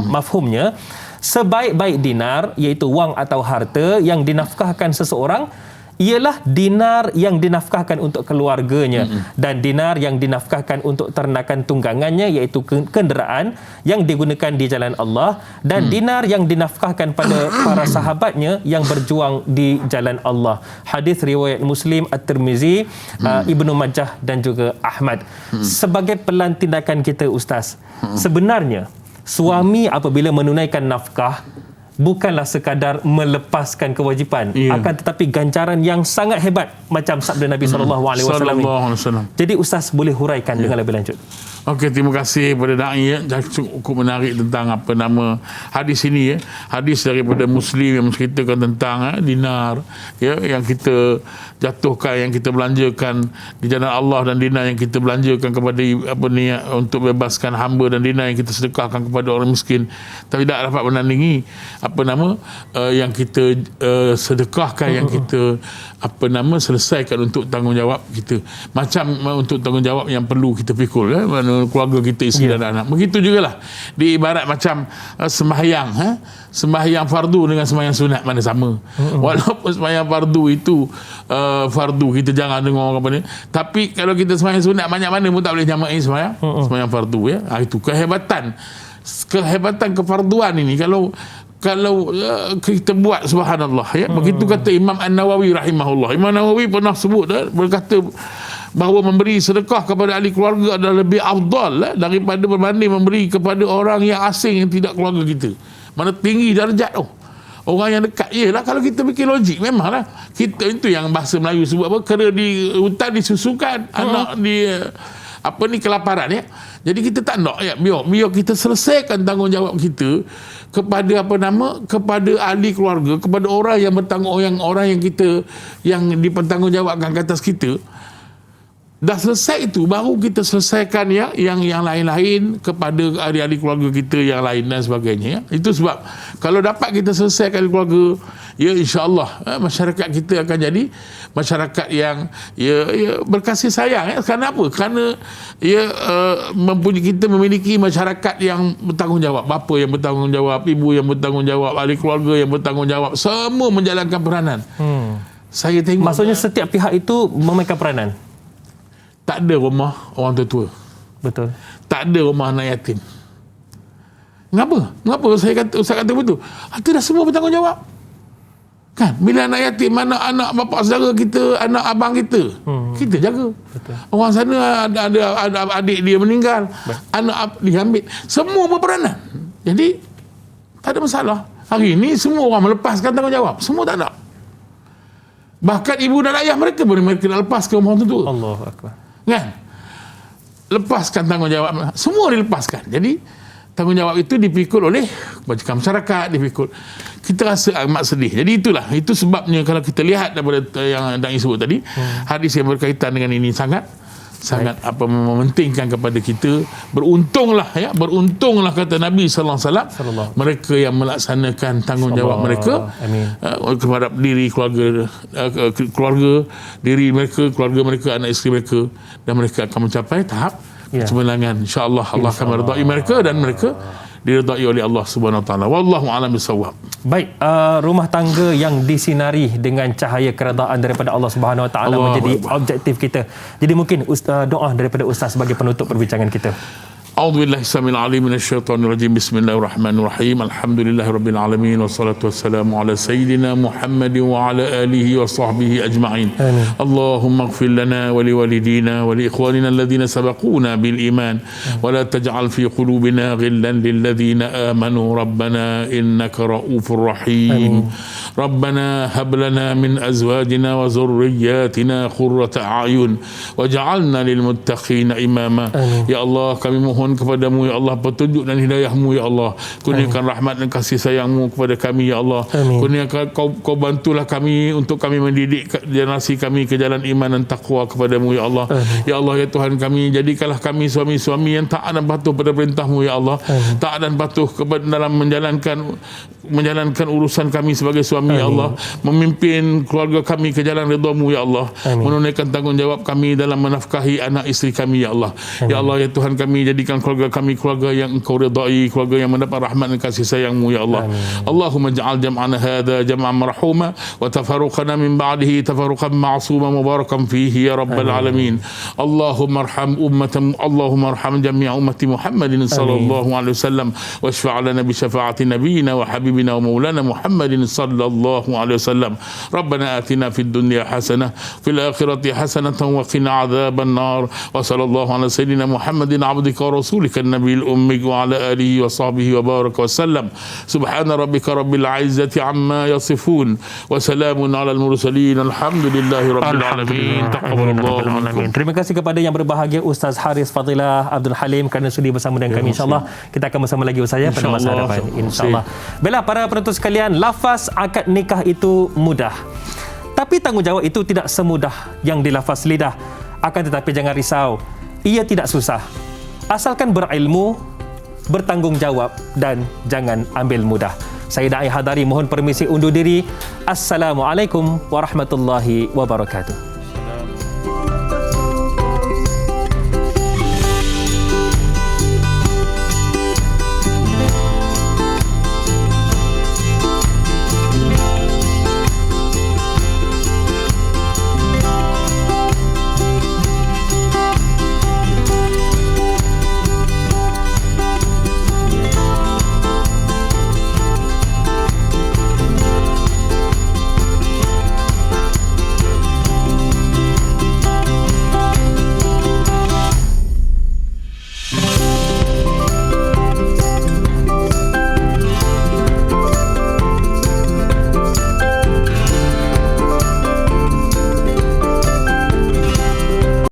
mafhumnya, sebaik-baik dinar, iaitu wang atau harta yang dinafkahkan seseorang, ialah dinar yang dinafkahkan untuk keluarganya, dan dinar yang dinafkahkan untuk ternakan tunggangannya, iaitu kenderaan yang digunakan di jalan Allah, dan dinar yang dinafkahkan pada para sahabatnya yang berjuang di jalan Allah. Hadis riwayat Muslim, At-Tirmizi, Ibnu Majah dan juga Ahmad. Sebagai pelan tindakan kita Ustaz, sebenarnya suami apabila menunaikan nafkah, bukanlah sekadar melepaskan kewajipan, akan tetapi ganjaran yang sangat hebat macam sabda Nabi SAW ni. Jadi Ustaz boleh huraikan dengan lebih lanjut. Okey, terima kasih kepada dai cukup menarik tentang apa nama hadis ini ya. Hadis daripada Muslim yang menceritakan tentang dinar ya, yang kita jatuhkan, yang kita belanjakan di jalan Allah, dan dinar yang kita belanjakan kepada apa ni untuk bebaskan hamba, dan dinar yang kita sedekahkan kepada orang miskin. Tapi tidak dapat menandingi apa nama yang kita sedekahkan, yang kita apa nama selesaikan untuk tanggungjawab kita. Macam untuk tanggungjawab yang perlu kita pikul ya, keluarga kita, isteri dan anak. Begitu jugalah diibarat macam sembahyang sembahyang fardu dengan sembahyang sunat mana sama. Walaupun sembahyang fardu itu fardu, kita jangan dengar orang apa ni, tapi kalau kita sembahyang sunat banyak mana pun tak boleh jama'i sembahyang fardu ya. Itu kehebatan kefarduan ini. Kalau kita buat, subhanallah ya. Begitu kata Imam An-Nawawi rahimahullah. Imam Nawawi pernah sebut berkata bahawa memberi sedekah kepada ahli keluarga adalah lebih afdal daripada berbanding memberi kepada orang yang asing yang tidak keluarga kita. Mana tinggi darjat orang yang dekat. Yelah, kalau kita fikir logik, memanglah kita itu yang bahasa Melayu sebut apa, kera di hutan disusukan, anak di apa ni kelaparan ya. Jadi kita tak nak ya, biar kita selesaikan tanggungjawab kita kepada apa nama, kepada ahli keluarga, kepada orang yang orang yang kita yang dipertanggungjawabkan ke atas kita. Dah selesai itu, baru kita selesaikan yang lain-lain kepada ahli-ahli keluarga kita yang lain dan sebagainya ya. Itu sebab kalau dapat kita selesaikan keluarga ya, insya-Allah masyarakat kita akan jadi masyarakat yang berkasih sayang ya. Kerana apa? Kerana kita memiliki masyarakat yang bertanggungjawab, bapa yang bertanggungjawab, ibu yang bertanggungjawab, ahli keluarga yang bertanggungjawab, semua menjalankan peranan. Saya tengok, maksudnya setiap pihak itu memainkan peranan. Tak ada rumah orang tua-tua. Betul. Tak ada rumah anak yatim. Kenapa Ustaz kata betul? Itu dah semua bertanggungjawab. Kan? Bila anak yatim, anak bapa saudara kita, anak abang kita, kita jaga. Betul. Orang sana ada adik dia meninggal, anak diambil. Semua berperanan. Jadi tak ada masalah. Hari ini semua orang melepaskan tanggungjawab. Semua tak nak. Bahkan ibu dan ayah mereka nak lepas ke rumah orang tua. Allahu Akbar. Kan? Lepaskan tanggungjawab. Semua dilepaskan. Jadi tanggungjawab itu dipikul oleh kebajikan masyarakat, dipikul. Kita rasa amat sedih. Jadi itu sebabnya kalau kita lihat daripada yang Dai sebut tadi, hadis yang berkaitan dengan ini sangat mementingkan kepada kita. Beruntunglah kata Nabi sallallahu alaihi wasallam, mereka yang melaksanakan tanggungjawab mereka kepada diri keluarga diri mereka, keluarga mereka, anak isteri mereka, dan mereka akan mencapai tahap kemenangan. Insya-Allah Allah akan meridai mereka dan mereka diridai oleh Allah Subhanahu Wa Taala. Wallahu a'lam bissawab. Baik, rumah tangga yang disinari dengan cahaya keredaan daripada Allah Subhanahu Wa Taala menjadi objektif kita. Jadi mungkin doa daripada Ustaz sebagai penutup perbincangan kita. A'udzubillahi samil alim minasyaitonir rajim. Bismillahirrahmanirrahim. Alhamdulillahirabbil alamin wassalatu wassalamu ala sayyidina Muhammadin wa ala alihi wa sahbihi ajma'in. Allahumma ighfir lana wa liwalidina wa li ikhwanina alladhina sabaquna bil iman wa la taj'al fi qulubina ghillan lil ladzina amanu rabbana innaka ra'ufur rahim. Rabbana hab lana min azwajina wa dhurriyyatina qurrata a'yun waj'alna lil muttaqina imama. Ya Allah, kami mohon kepadamu ya Allah petunjuk dan hidayahmu ya Allah. Kurniakan rahmat dan kasih sayangmu kepada kami ya Allah. Kurniakan kau bantulah kami untuk kami mendidik generasi kami ke jalan iman dan takwa kepadamu ya Allah. Ya Allah ya Tuhan kami, jadikanlah kami suami-suami yang taat dan patuh pada perintahmu ya Allah. Taat dan patuh dalam menjalankan urusan kami sebagai suami ya Allah. Memimpin keluarga kami ke jalan ridhamu ya Allah. Menunaikan tanggungjawab kami dalam menafkahi anak isteri kami ya Allah. Ya Allah ya Tuhan kami, jadikan keluarga kami keluarga yang engkau ridai, keluarga yang mendapat rahmat dan kasih sayangmu ya Allah. Allahumma ja'al jam'ana hadha jam'an marhuma wa tafarruqana min ba'dihi tafarruqan ma'suma mubarakan fihi ya rabbal alamin. Allahumma arham jami'a ummati Muhammadin sallallahu alaihi wasallam wa shfa' lana bi syafa'ati nabiyyina wa habibina wa maulana Muhammadin sallallahu alaihi wasallam. Rabbana atina fid dunya hasanah fil akhirati hasanatan wa qina adzaban nar. Wa sallallahu ala sayyidina Muhammadin abdika wa rasulika an-nabiyil ummi wa ala alihi wa sahbihi wa baraka wa sallam. Subhana rabbika rabbil izzati amma yasifun wa salamun alal mursalin. Alhamdulillahi rabbil alamin. Taqabbalallahu minkum. Terima kasih kepada yang berbahagia Ustaz Haris Fadilah Abdul Halim kerana sudi bersama dengan kami. InsyaAllah kita akan bersama lagi Ustaz pada masa depan. InsyaAllah. Baiklah para penonton sekalian, lafaz akad nikah itu mudah. Tapi tanggungjawab itu tidak semudah yang dilafaz lidah. Akan tetapi jangan risau, ia tidak susah. Asalkan berilmu, bertanggungjawab dan jangan ambil mudah. Saya Da'i Hadari mohon permisi undur diri. Assalamualaikum warahmatullahi wabarakatuh.